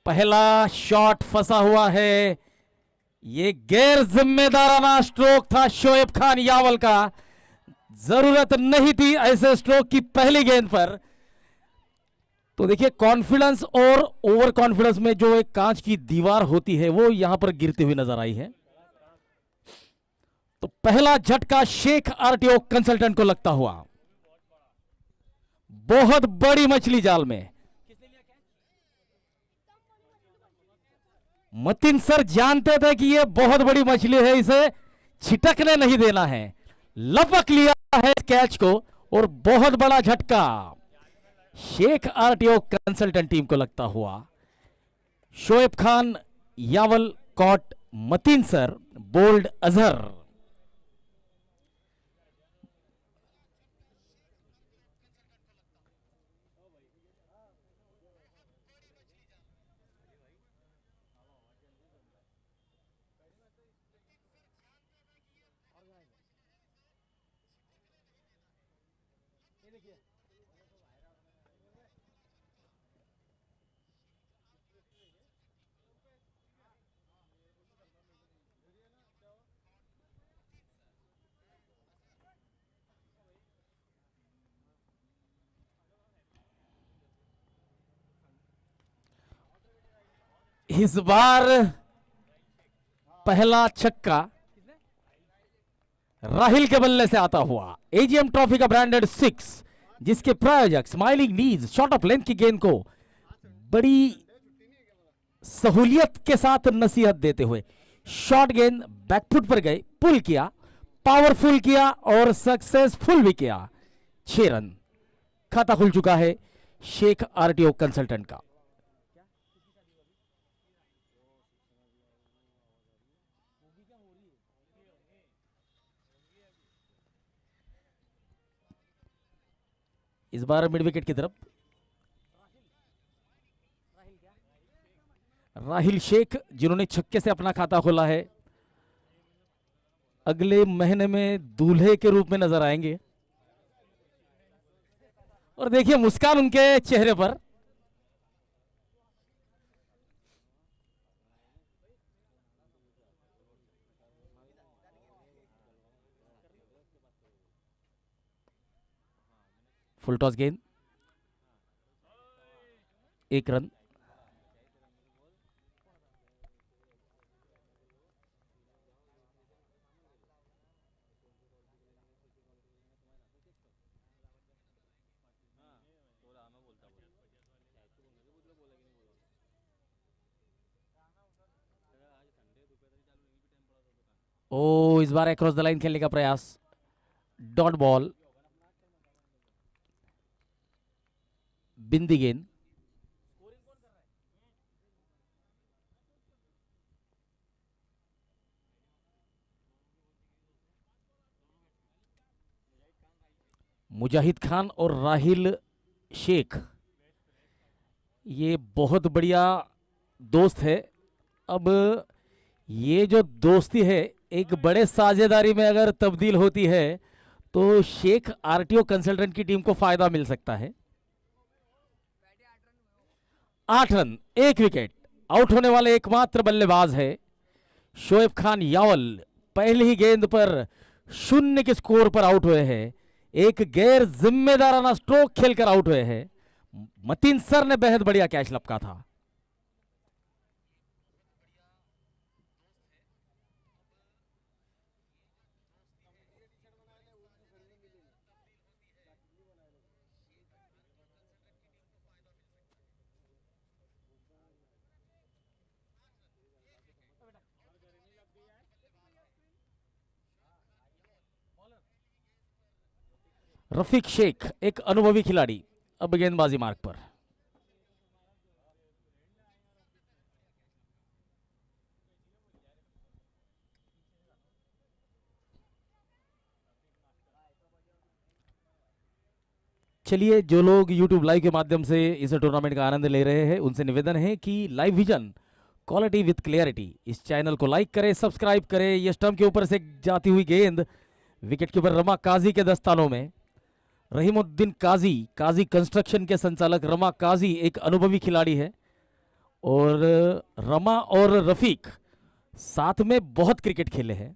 पहला शॉट फंसा हुआ है। ये गैर जिम्मेदाराना स्ट्रोक था शोएब खान यावल का। जरूरत नहीं थी ऐसे स्ट्रोक की पहली गेंद पर। तो देखिए, कॉन्फिडेंस और ओवर कॉन्फिडेंस में जो एक कांच की दीवार होती है वो यहां पर गिरती हुई नजर आई है। तो पहला झटका शेख आरटीओ कंसल्टेंट को लगता हुआ। बहुत बड़ी मछली जाल में। मतीन सर जानते थे कि ये बहुत बड़ी मछली है, इसे छिटकने नहीं देना है। लपक लिया है कैच को और बहुत बड़ा झटका शेख आरटीओ कंसल्टेंट टीम को लगता हुआ। Shoaib Khan Yawal caught Mateen sir bowled Azhar. इस बार पहला छक्का राहिल के बल्ले से आता हुआ। एजीएम ट्रॉफी का ब्रांडेड 6, जिसके प्रायोजक smiling knees short of length की गेंद को बड़ी सहूलियत के साथ नसीहत देते हुए शॉर्ट गेंद बैकफुट पर गए, पुल किया, पावरफुल किया और सक्सेसफुल भी किया। 6 रन खाता खुल चुका है शेख आरटीओ कंसल्टेंट का। इस बार मिड विकेट की तरफ राहिल शेख, जिन्होंने छक्के से अपना खाता खोला है, अगले महीने में दूल्हे के रूप में नजर आएंगे। और देखिए मुस्कान उनके चेहरे पर। फुल टॉस गेंद, 1 रन। ओ, इस बार अक्रॉस द लाइन खेलने का प्रयास, डॉट बॉल, बिंदी गेंद। मुजाहिद खान और राहिल शेख ये बहुत बढ़िया दोस्त है। अब ये जो दोस्ती है एक बड़े साझेदारी में अगर तब्दील होती है तो शेख आरटीओ कंसल्टेंट की टीम को फायदा मिल सकता है। 8 रन 1 विकेट। आउट होने वाले एकमात्र बल्लेबाज है शोएब खान यावल। पहली ही गेंद पर 0 के स्कोर पर आउट हुए हैं। एक गैर जिम्मेदाराना स्ट्रोक खेलकर आउट हुए हैं। मतीन सर ने बेहद बढ़िया कैच लपका था। रफीक शेख एक अनुभवी खिलाड़ी, अब गेंदबाजी मार्ग पर। चलिए, जो लोग YouTube लाइव के माध्यम से इस टूर्नामेंट का आनंद ले रहे हैं उनसे निवेदन है कि live vision quality with clarity इस चैनल को लाइक करें, सब्सक्राइब करें। ये स्टंप के ऊपर से जाती हुई गेंद विकेट के ऊपर रमा काजी के दस्तानों में। रहीमुद्दीन काजी, काजी कंस्ट्रक्शन के संचालक रमा काजी एक अनुभवी खिलाड़ी है, और रमा और रफीक साथ में बहुत क्रिकेट खेले हैं।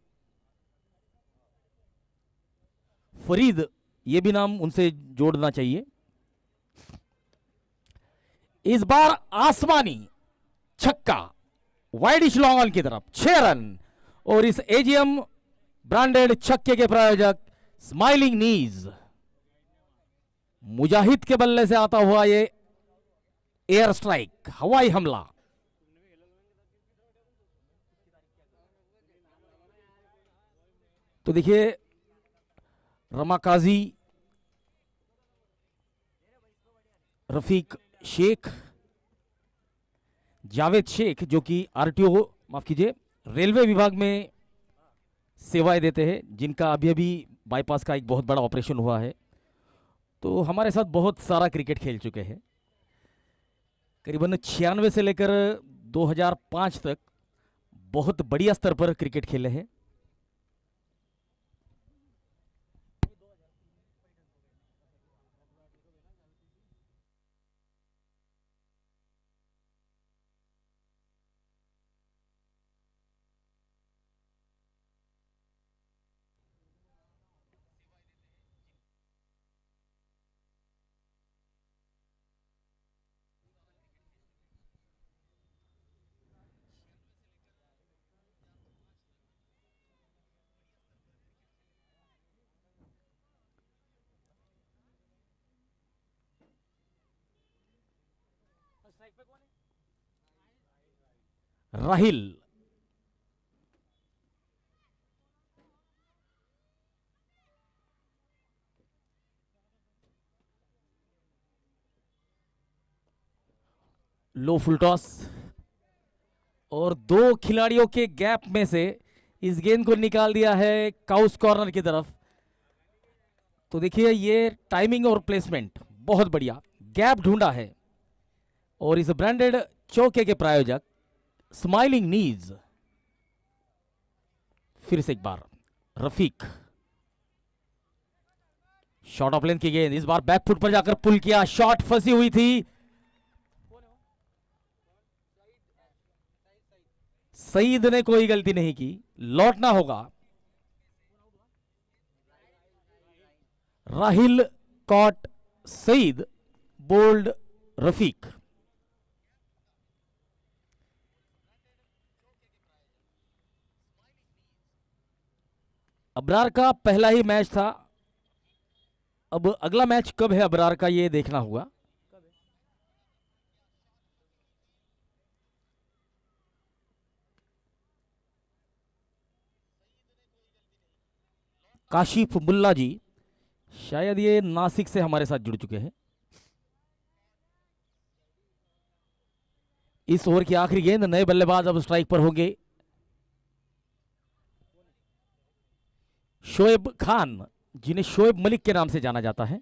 फरीद, ये भी नाम उनसे जोड़ना चाहिए। इस बार आसमानी छक्का वाइडिश लॉन्ग ऑन की तरफ, 6 रन। और इस एजीएम ब्रांडेड छक्के के प्रायोजक स्माइलिंग नीज, मुजाहिद के बल्ले से आता हुआ ये एयर स्ट्राइक, हवाई हमला। तो देखिए रमा काजी, रफीक शेख, जावेद शेख जो कि आरटीओ, माफ कीजिए, रेलवे विभाग में सेवाएं देते हैं, जिनका अभी अभी बाईपास का एक बहुत बड़ा ऑपरेशन हुआ है। तो हमारे साथ बहुत सारा क्रिकेट खेल चुके हैं, करीबन 96 से लेकर 2005 तक बहुत बढ़िया स्तर पर क्रिकेट खेले हैं। राहिल, लो फुल टॉस, और दो खिलाड़ियों के गैप में से इस गेंद को निकाल दिया है काउस कॉर्नर की तरफ। तो देखिए ये टाइमिंग और प्लेसमेंट बहुत बढ़िया, गैप ढूंढा है। और इस ब्रांडेड चौके के प्रायोजक स्माइलिंग नीज। फिर से एक बार रफीक, शॉट ऑफ लेंथ की गेंद, इस बार बैक फुट पर जाकर पुल किया, शॉट फंसी हुई थी। सईद ने कोई गलती नहीं की, लौटना होगा। Rahil caught Saeed, bowled Rafiq. अबरार का पहला ही मैच था, अब अगला मैच कब है अबरार का ये देखना होगा। काशिफ मुल्ला जी, शायद ये नासिक से हमारे साथ जुड़ चुके हैं। इस ओवर की आखिरी गेंद, नए बल्लेबाज अब स्ट्राइक पर होंगे। शोएब खान, जिन्हें शोएब मलिक के नाम से जाना जाता है।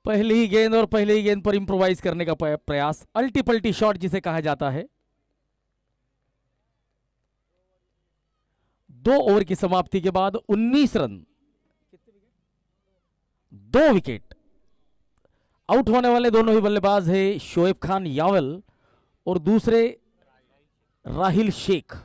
पहली ही गेंद और पहली ही गेंद पर इंप्रोवाइज करने का प्रयास, अल्टी पल्टी शॉट जिसे कहा जाता है। 2 ओवर की समाप्ति के बाद 19 रन, 2 विकेट। आउट होने वाले दोनों ही बल्लेबाज हैं शोएब खान यावल और दूसरे राहिल शेख।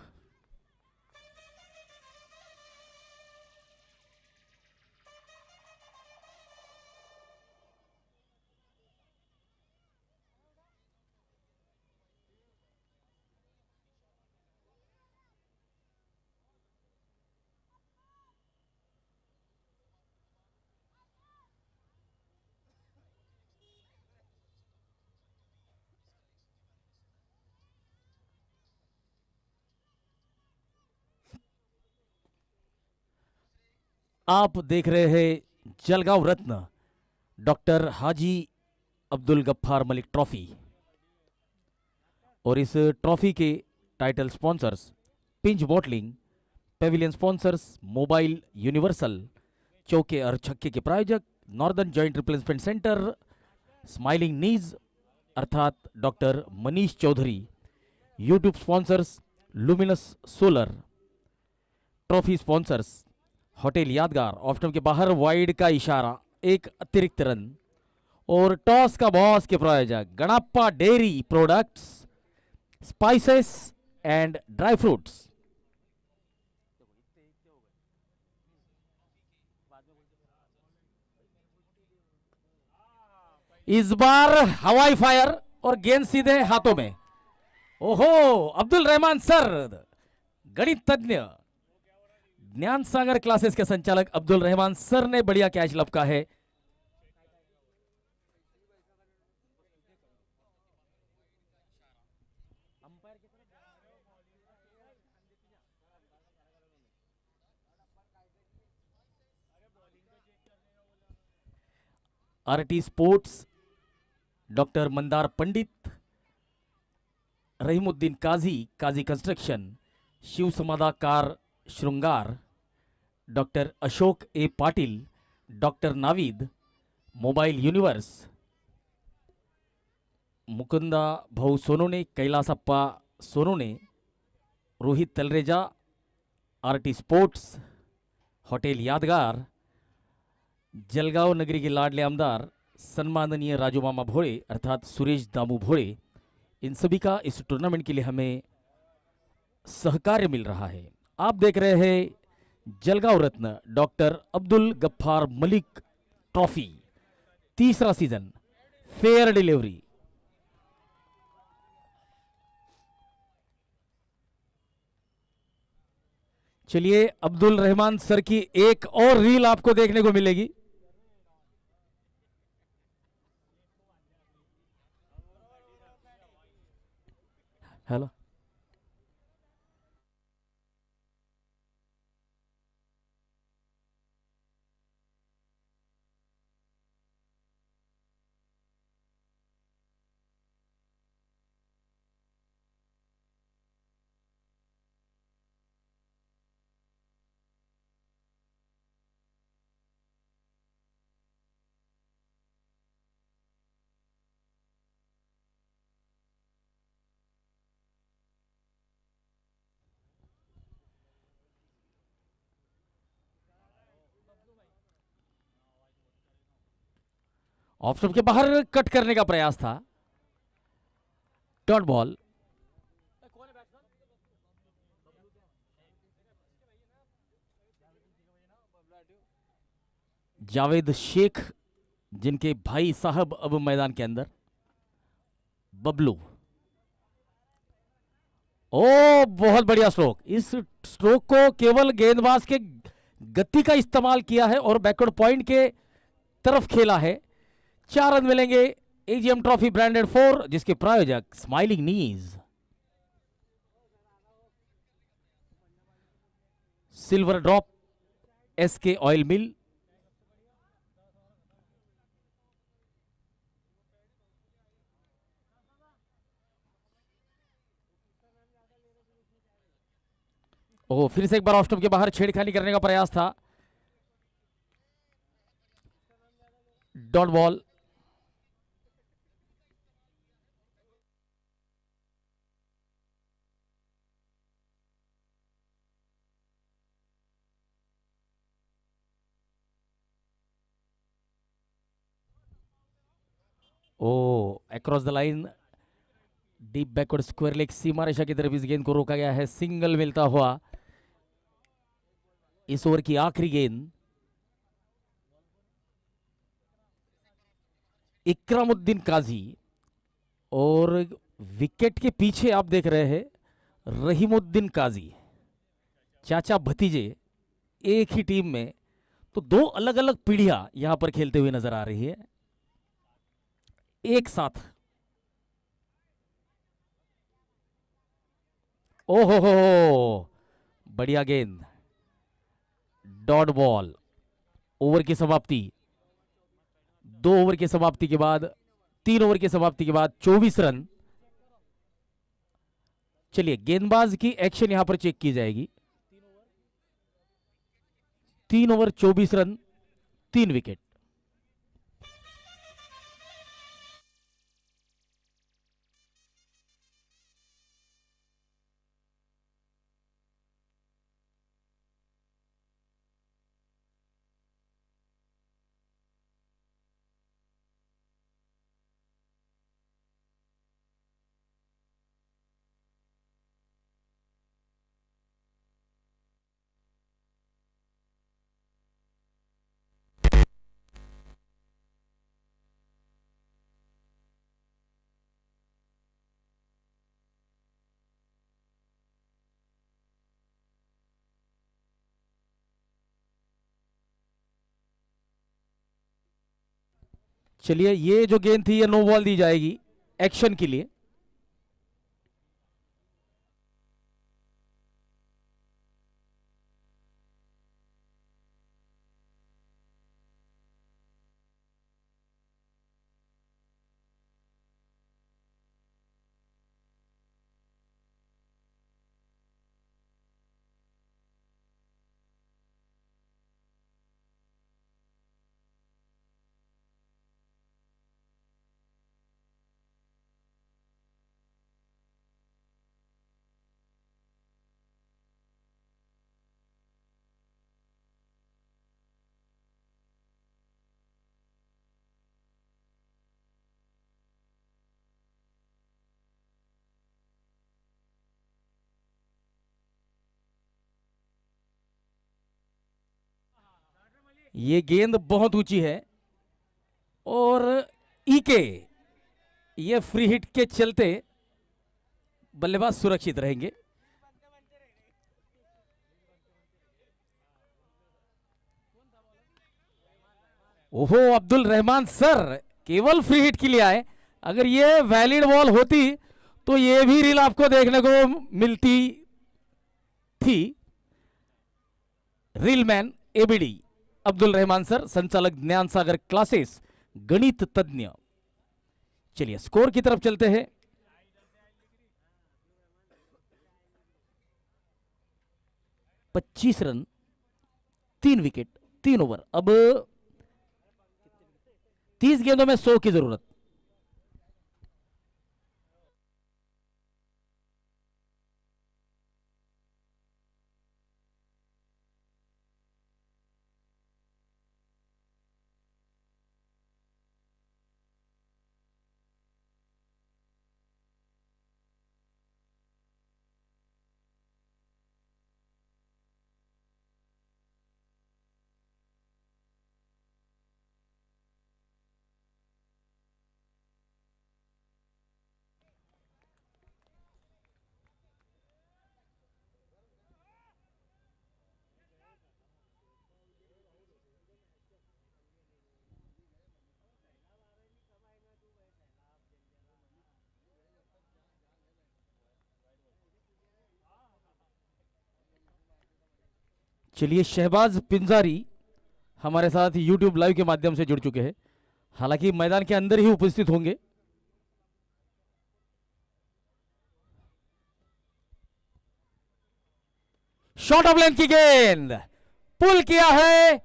आप देख रहे हैं जलगांव रत्न डॉक्टर हाजी अब्दुल गफ्फार मलिक ट्रॉफी, और इस ट्रॉफी के title sponsors pinch bottling, pavilion sponsors mobile universal, चौके और छक्के के प्रायोजक northern joint replacement centre, smiling knees अर्थात doctor Manish Chaudhary, YouTube sponsors luminous solar, trophy sponsors hotel Yadgar. Off stump के बाहर वाइड का इशारा, एक अतिरिक्त रन। और टॉस का बॉस के प्रायोजक Ganappa dairy products, spices and dry fruits. इस बार हवाई फायर और गेंद सीधे हाथों में। ओहो, अब्दुल रहमान सर, गणित तज्ञ ज्ञान सागर क्लासेस के संचालक अब्दुल रहमान सर ने बढ़िया कैच लपका है। RT sports doctor Mandar Pandit, Rahimuddin Kazi, Kazi construction, Shiv Samadha car Shringar, doctor Ashok A Patil, doctor Naveed, mobile universe, Mukunda Bhau Sonone, Kailasappa Sonone, Rohit Talreja, RT sports, hotel Yadgar, Jalgaon नगरी के लाडले आमदार सम्माननीय राजू मामा भोळे अर्थात सुरेश दामू भोळे, इन सभी का इस टूर्नामेंट के लिए हमें सहकार्य मिल रहा है। आप देख रहे हैं जलगांव रत्न डॉक्टर अब्दुल गफ्फार मलिक ट्रॉफी, तीसरा सीजन, फेयर डिलीवरी। चलिए, अब्दुल रहमान सर की एक और रील आपको देखने को मिलेगी। हेलो, ऑफ स्टंप के बाहर कट करने का प्रयास था, डॉट बॉल। जावेद शेख, जिनके भाई साहब अब मैदान के अंदर, बबलू। ओ, बहुत बढ़िया स्ट्रोक। इस स्ट्रोक को केवल गेंदबाज के गति का इस्तेमाल किया है और बैकवर्ड पॉइंट के तरफ खेला है। 4 रन मिलेंगे एजीएम ट्रॉफी ब्रांडेड 4, जिसके प्रायोजक स्माइलिंग नीज, सिल्वर ड्रॉप, एसके ऑयल मिल, ओह, फिर से एक बार ऑफ स्टंप के बाहर छेड़खानी करने का प्रयास था, डॉट बॉल। ओ, across the line, deep backward square leg, सीमा रेखा की तरफ इस गेंद को रोका गया है। सिंगल मिलता हुआ इस ओवर की आखिरी गेंद। इकरामुद्दीन काजी, और विकेट के पीछे आप देख रहे हैं रहीमुद्दीन काजी, चाचा भतीजे एक ही टीम में। तो 2 अलग अलग पीढ़ियां यहां पर खेलते हुए नजर आ रही है एक साथ। ओहो हो, बढ़िया गेंद, डॉट बॉल। ओवर की समाप्ति, 2 ओवर की समाप्ति के बाद, 3 ओवर की समाप्ति के बाद 24 रन। चलिए, गेंदबाज की एक्शन यहां पर चेक की जाएगी। 3 ओवर 24 रन, 3 विकेट। चलिए, ये जो गेंद थी ये नो बॉल दी जाएगी एक्शन के लिए। ये गेंद बहुत ऊंची है और ईके, ये फ्री हिट के चलते बल्लेबाज सुरक्षित रहेंगे। ओहो, अब्दुल रहमान सर केवल फ्री हिट के लिए आए। अगर ये वैलिड बॉल होती तो ये भी रील आपको देखने को मिलती थी। Reel man ABD Abdul Rahman sir, संचालक ज्ञान सागर क्लासेस, गणित तज्ञ। चलिए स्कोर की तरफ चलते हैं। पच्चीस रन, 3 विकेट, 3 ओवर। अब 30 गेंदों में 100 की जरूरत। चलिए, शहबाज पिंजारी हमारे साथ यूट्यूब लाइव के माध्यम से जुड़ चुके हैं, हालांकि मैदान के अंदर ही उपस्थित होंगे। शॉर्ट ऑफ लेंथ की गेंद पुल किया है,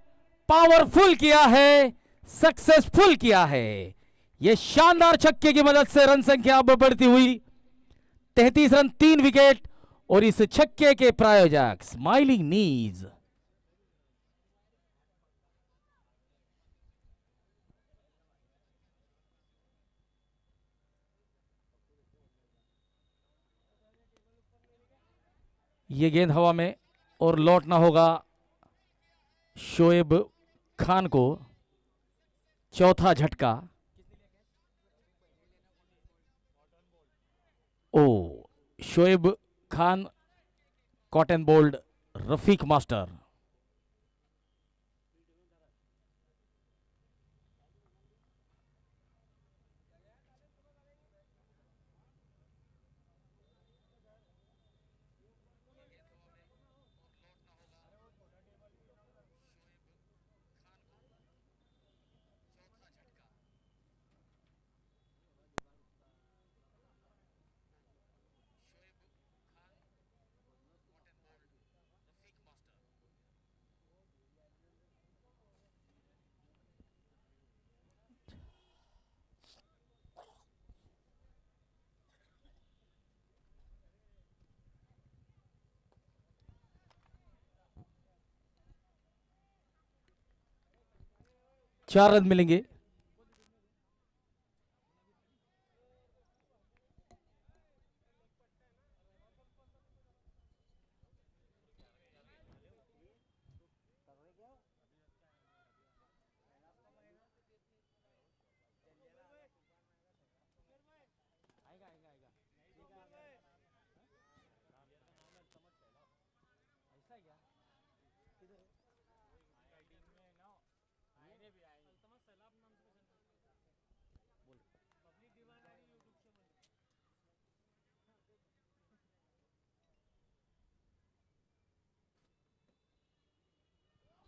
पावरफुल किया है, सक्सेसफुल किया है। यह शानदार छक्के की मदद से रन संख्या अब बढ़ती हुई 33 रन, 3 विकेट। और इस छक्के के प्रायोजक स्माइलिंग नीज। ये गेंद हवा में और लौटना होगा शोएब खान को। चौथा झटका। ओ, Shoaib Khan, caught and bowled, Rafiq master. चार रन मिलेंगे।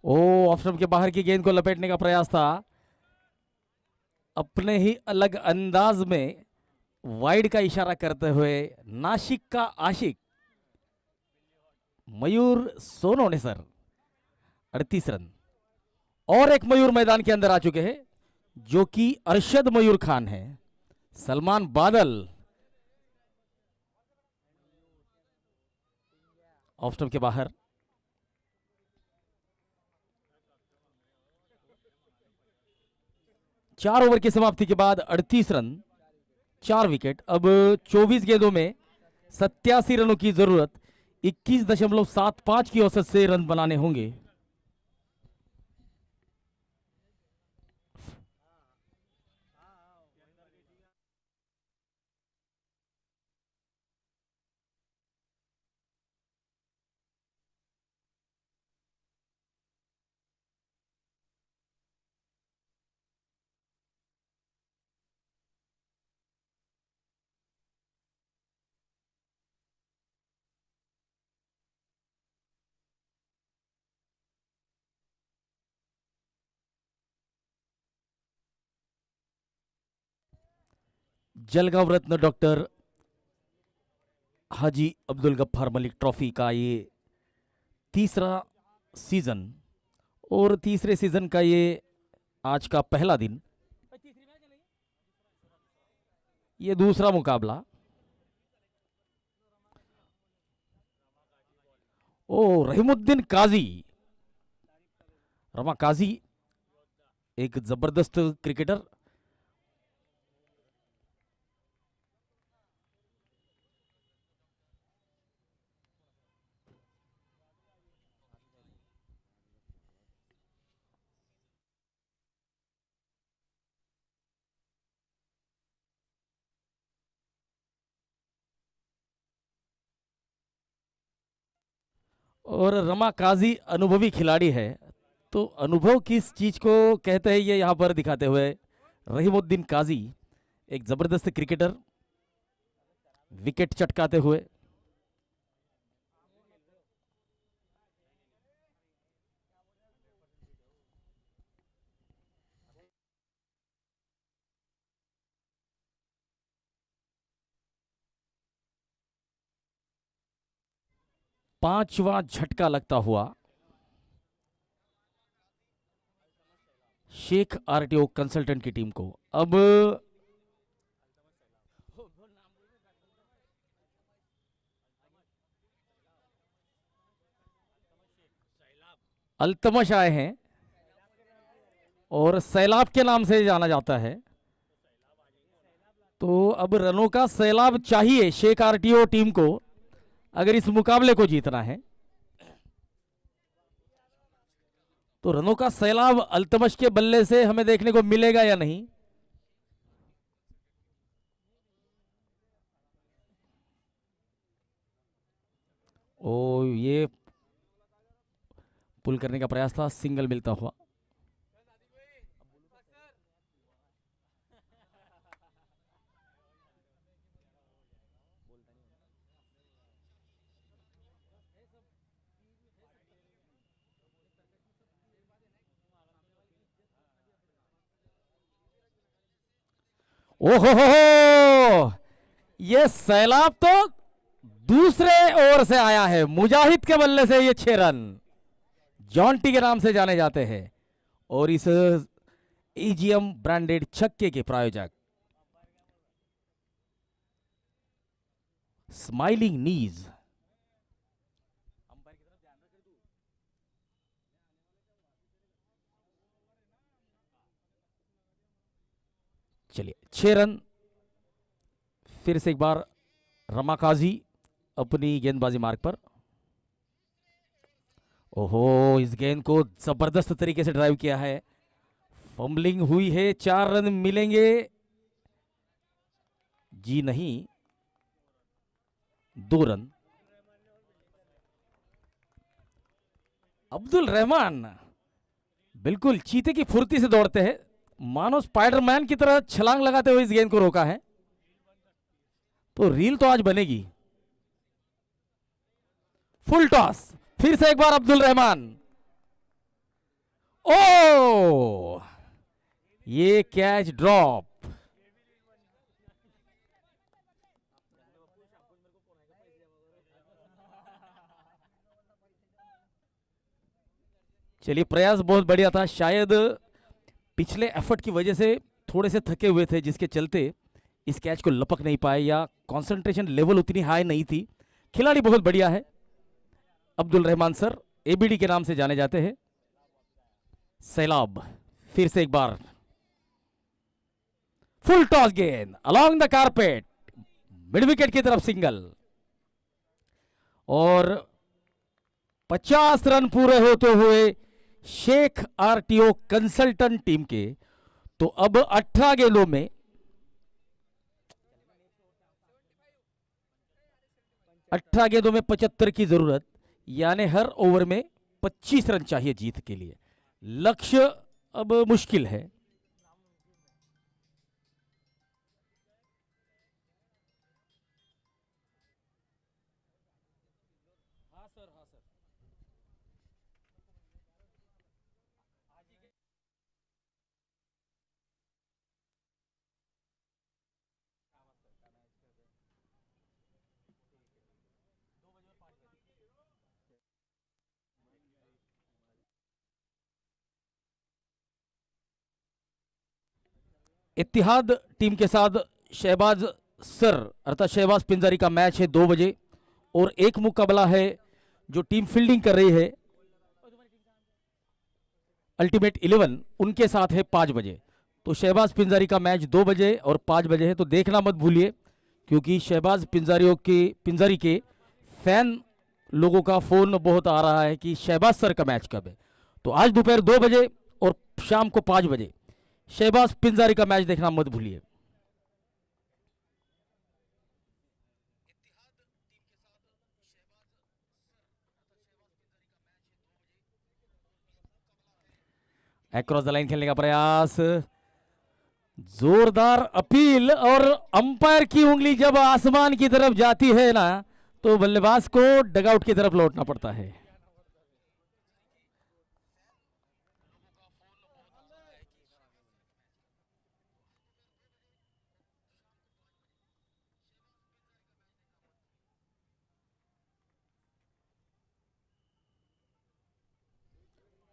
ओ, ऑफ स्टंप के बाहर की गेंद को लपेटने का प्रयास था, अपने ही अलग अंदाज में वाइड का इशारा करते हुए नासिक का आशिक मयूर सोनोने सर 38 रन। और एक मयूर मैदान के अंदर आ चुके हैं जो कि अरशद मयूर खान है। सलमान बादल ऑफ स्टंप के बाहर। चार ओवर की समाप्ति के बाद 38 रन, 4 विकेट। अब 24 गेंदों में 87 रनों की जरूरत, 21.75 की औसत से रन बनाने होंगे। जलगांव रत्न डॉक्टर हाजी अब्दुल गफ्फार मलिक ट्रॉफी का ये तीसरा सीजन, और तीसरे सीजन का ये आज का पहला दिन, ये दूसरा मुकाबला। ओ, रहीमुद्दीन काजी, रमा काजी एक जबरदस्त क्रिकेटर। और रमा काजी अनुभवी खिलाड़ी है, तो अनुभव किस चीज को कहते हैं ये यहां पर दिखाते हुए रहीमुद्दीन काजी एक जबरदस्त क्रिकेटर, विकेट चटकाते हुए। पांचवा झटका लगता हुआ शेख आरटीओ कंसल्टेंट की टीम को। अब अल्तमश आए हैं और सैलाब के नाम से जाना जाता है, तो अब रनों का सैलाब चाहिए शेख आरटीओ टीम को अगर इस मुकाबले को जीतना है। तो रनों का सैलाब अल्तमश के बल्ले से हमें देखने को मिलेगा या नहीं। ओ, ये पुल करने का प्रयास था, सिंगल मिलता हुआ। ओहो हो, ये सैलाब तो दूसरे ओवर से आया है, मुजाहिद के बल्ले से ये 6 रन, जॉन्टी के नाम से जाने जाते हैं और इस एजीएम ब्रांडेड छक्के के प्रायोजक स्माइलिंग नीज। चलिए, 6 रन। फिर से एक बार रमा काजी अपनी गेंदबाजी मार्ग पर। ओहो, इस गेंद को जबरदस्त तरीके से ड्राइव किया है, फंबलिंग हुई है। 4 रन मिलेंगे? जी नहीं, 2 रन। अब्दुल रहमान बिल्कुल चीते की फुर्ती से दौड़ते हैं, मानो स्पाइडरमैन की तरह छलांग लगाते हुए इस गेंद को रोका है। तो रील तो आज बनेगी। फुल टॉस, फिर से एक बार अब्दुल रहमान, ओ, ये कैच ड्रॉप। चलिए, प्रयास बहुत बढ़िया था। शायद पिछले एफर्ट की वजह से थोड़े से थके हुए थे, जिसके चलते इस कैच को लपक नहीं पाए, या कंसंट्रेशन लेवल उतनी हाई नहीं थी। खिलाड़ी बहुत बढ़िया है, अब्दुल रहमान सर, एबीडी के नाम से जाने जाते हैं। सैलाब फिर से एक बार फुल टॉस गेंद along the carpet, mid wicket की तरफ सिंगल, और 50 रन पूरे होते हुए शेख आरटीओ कंसल्टेंट टीम के तो अब 18 गेंदों में 75 की जरूरत, यानी हर ओवर में 25 रन चाहिए जीत के लिए। लक्ष्य अब मुश्किल है। इत्तिहाद टीम के साथ शहबाज सर अर्थात शहबाज पिंजारी का मैच है 2 बजे, और एक मुकाबला है जो टीम फील्डिंग कर रही है अल्टीमेट 11, उनके साथ है 5 बजे। तो शहबाज पिंजारी का मैच 2 बजे और 5 बजे है, तो देखना मत भूलिए, क्योंकि शहबाज पिंजारी के फैन लोगों का फोन बहुत आ रहा है कि शहबाज सर का मैच कब है। तो आज दोपहर 2 बजे और शाम को 5 बजे शहबाज पिंजारी का मैच देखना मत भूलिए। अक्रॉस द लाइन खेलने का प्रयास, जोरदार अपील, और अंपायर की उंगली जब आसमान की तरफ जाती है ना, तो बल्लेबाज को डगआउट की तरफ लौटना पड़ता है।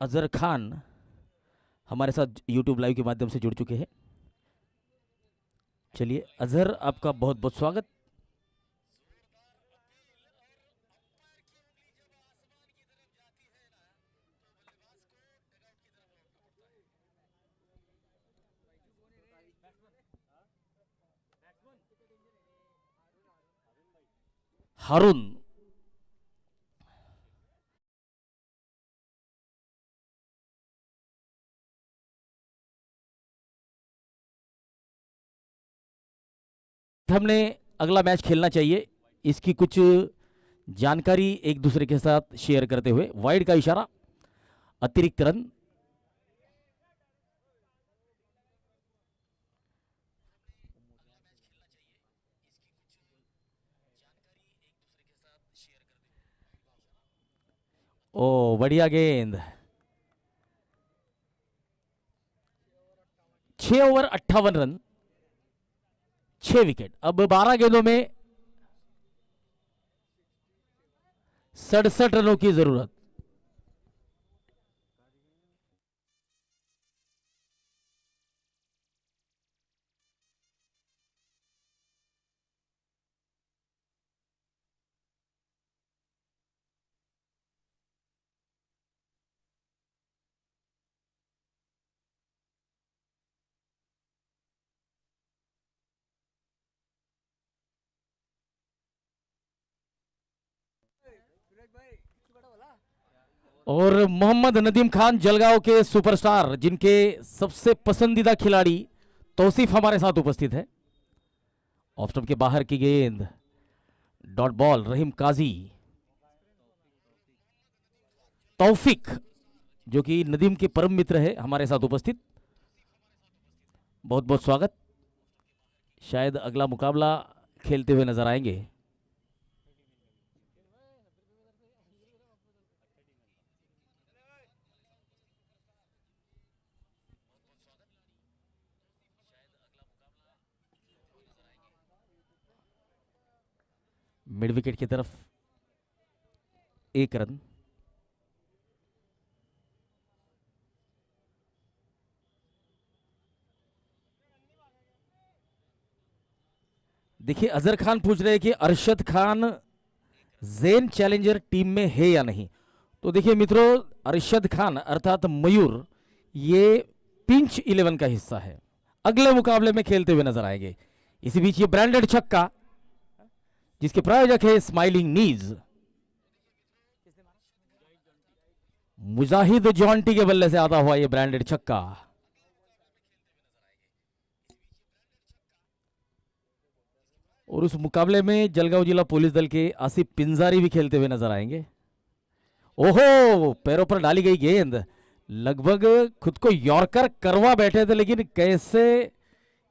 अजहर खान हमारे साथ यूट्यूब लाइव के माध्यम से जुड़ चुके हैं। चलिए अजहर, आपका बहुत बहुत स्वागत। हारून, हमने अगला मैच खेलना चाहिए, इसकी कुछ जानकारी एक दूसरे के साथ शेयर करते हुए। वाइड का इशारा, अतिरिक्त रन, ओ बढ़िया गेंद। 6 ओवर 58 रन, 6 विकेट। अब 12 गेंदों में 67 रनों की जरूरत। और मोहम्मद नदीम खान, जलगांव के सुपरस्टार, जिनके सबसे पसंदीदा खिलाड़ी तौसीफ हमारे साथ उपस्थित है। ऑफ स्टंप के बाहर की गेंद, डॉट बॉल। रहीम काजी, तौफिक जो कि नदीम के परम मित्र है, हमारे साथ उपस्थित। बहुत बहुत स्वागत। शायद अगला मुकाबला खेलते हुए नजर आएंगे। मिड विकेट की तरफ 1 रन। देखिए अजहर खान पूछ रहे हैं कि अरशद खान जेन चैलेंजर टीम में है या नहीं। तो देखिए मित्रों, अरशद खान अर्थात मयूर ये पिंच 11 का हिस्सा है, अगले मुकाबले में खेलते हुए नजर आएंगे। इसी बीच ये ब्रांडेड छक्का जिसके प्रायोजक है स्माइलिंग नीज, मुजाहिद जॉन्टी के बल्ले से आता हुआ ये ब्रांडेड छक्का। और उस मुकाबले में जलगांव जिला पुलिस दल के आसिफ पिंजारी भी खेलते हुए नजर आएंगे। ओहो, पैरों पर डाली गई गेंद, लगभग खुद को यॉर्कर करवा बैठे थे, लेकिन कैसे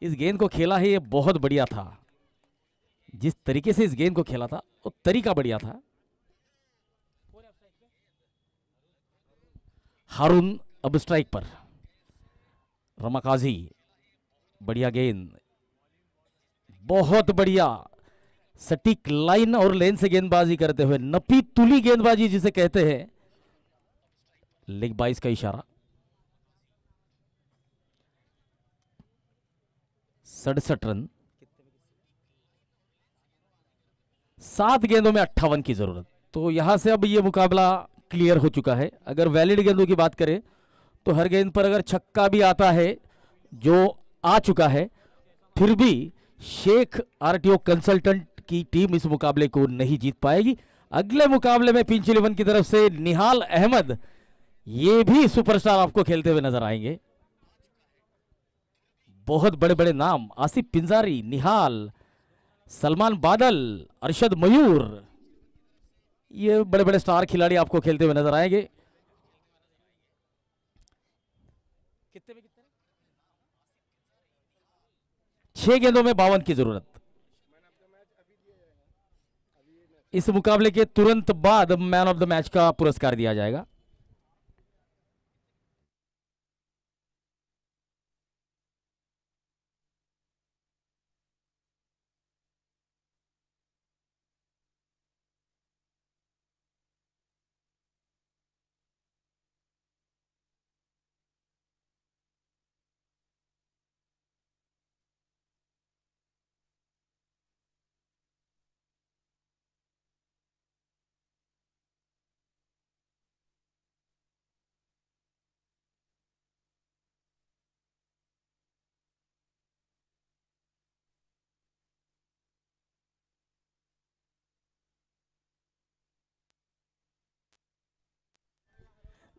इस गेंद को खेला है ये बहुत बढ़िया था। जिस तरीके से इस गेंद को खेला था वो तरीका बढ़िया था। हारून अब स्ट्राइक पर, रमाकाजी, बढ़िया गेंद, बहुत बढ़िया सटीक लाइन और लेन से गेंदबाजी करते हुए, नपी तुली गेंदबाजी जिसे कहते हैं। लेग 22 का इशारा। 67 रन, 7 गेंदों में 58 की जरूरत। तो यहां से अब ये मुकाबला क्लियर हो चुका है। अगर वैलिड गेंदों की बात करें तो हर गेंद पर अगर छक्का भी आता है, जो आ चुका है, फिर भी शेख आरटीओ कंसल्टेंट की टीम इस मुकाबले को नहीं जीत पाएगी। अगले मुकाबले में पिंच 11 की तरफ से निहाल अहमद, ये भी सुपरस्टार आपको खेलते हुए नजर आएंगे। बहुत बड़े बड़े नाम, आसिफ पिंजारी, निहाल, सलमान बादल, अरशद मयूर, ये बड़े बड़े स्टार खिलाड़ी आपको खेलते हुए नजर आएंगे। कितने में कितने? 6 गेंदों में 52 की जरूरत। इस मुकाबले के तुरंत बाद मैन ऑफ द मैच का पुरस्कार दिया जाएगा।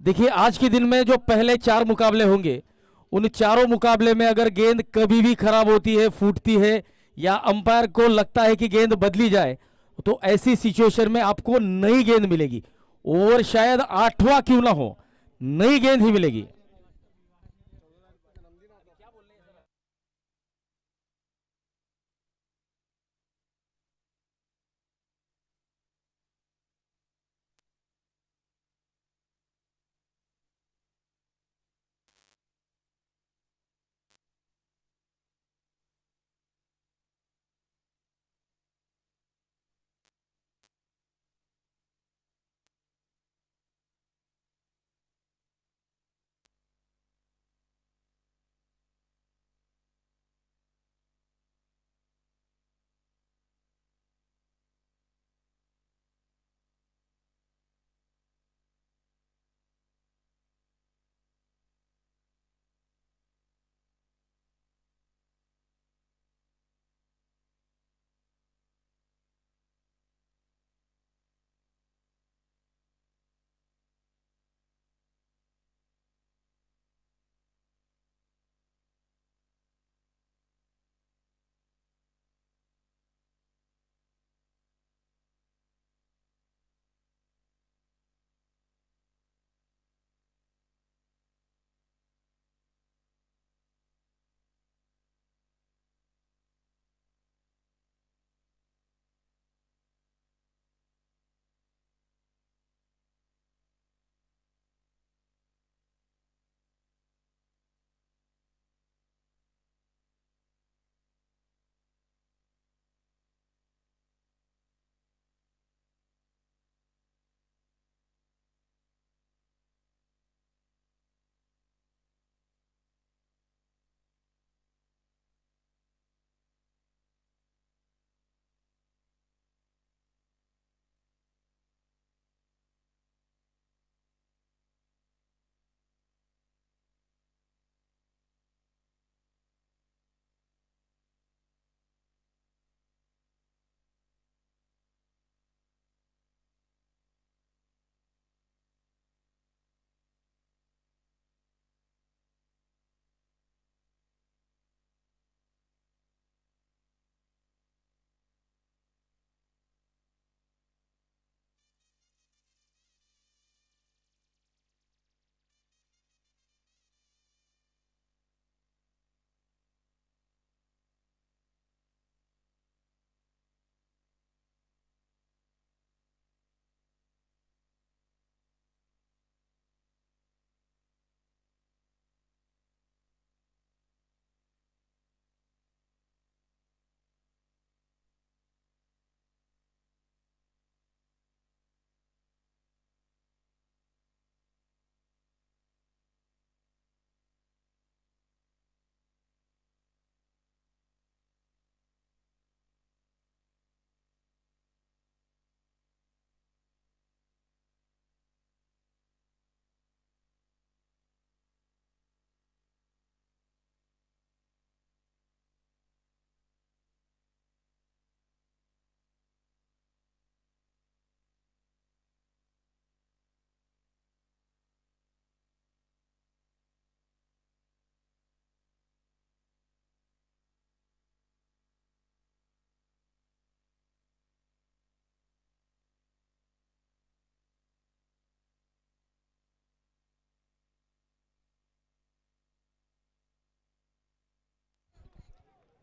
देखिए आज के दिन में जो पहले 4 मुकाबले होंगे, उन चारों मुकाबले में अगर गेंद कभी भी खराब होती है, फूटती है, या अंपायर को लगता है कि गेंद बदली जाए, तो ऐसी सिचुएशन में आपको नई गेंद मिलेगी। ओवर शायद 8वां क्यों ना हो, नई गेंद ही मिलेगी।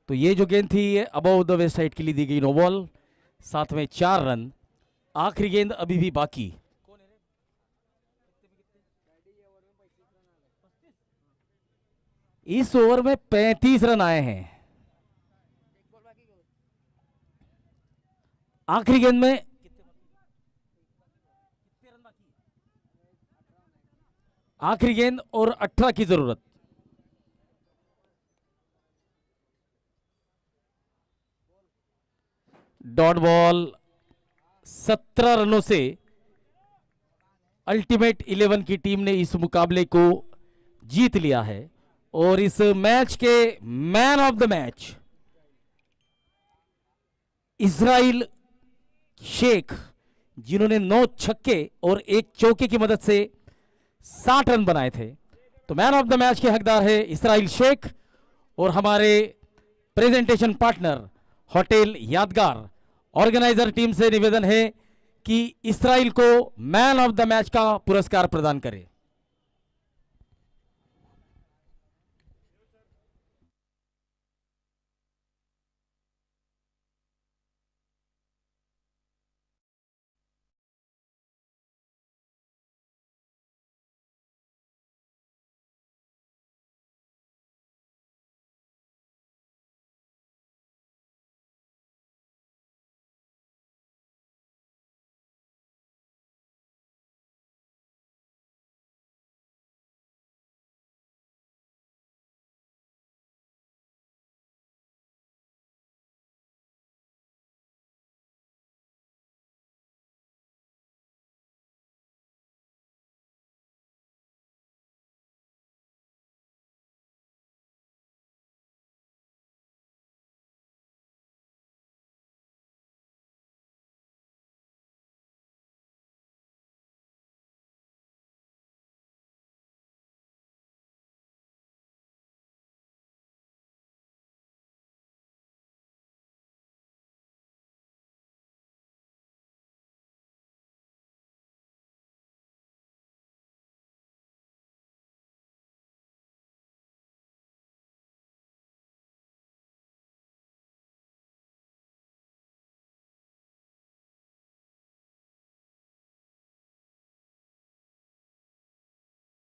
तो ये जो गेंद थी ये अबव द वेस्ट साइड के लिए दी गई, नो बॉल, साथ में 4 रन। आखिरी गेंद अभी भी बाकी। इस ओवर में 35 रन आए हैं। आखिरी गेंद में आखिरी गेंद और 18 की जरूरत। Dot ball. 17 रनों से अल्टीमेट 11 की टीम ने इस मुकाबले को जीत लिया है और इस मैच के man of the match Israel Shaikh, जिन्होंने 9 छक्के और 1 चौके की मदद से 60 रन बनाए थे। तो मैन ऑफ द मैच के हकदार है इजराइल शेख। और हमारे प्रेजेंटेशन पार्टनर होटल यादगार ऑर्गेनाइजर टीम से निवेदन है कि इजराइल को मैन ऑफ द मैच का पुरस्कार प्रदान करें।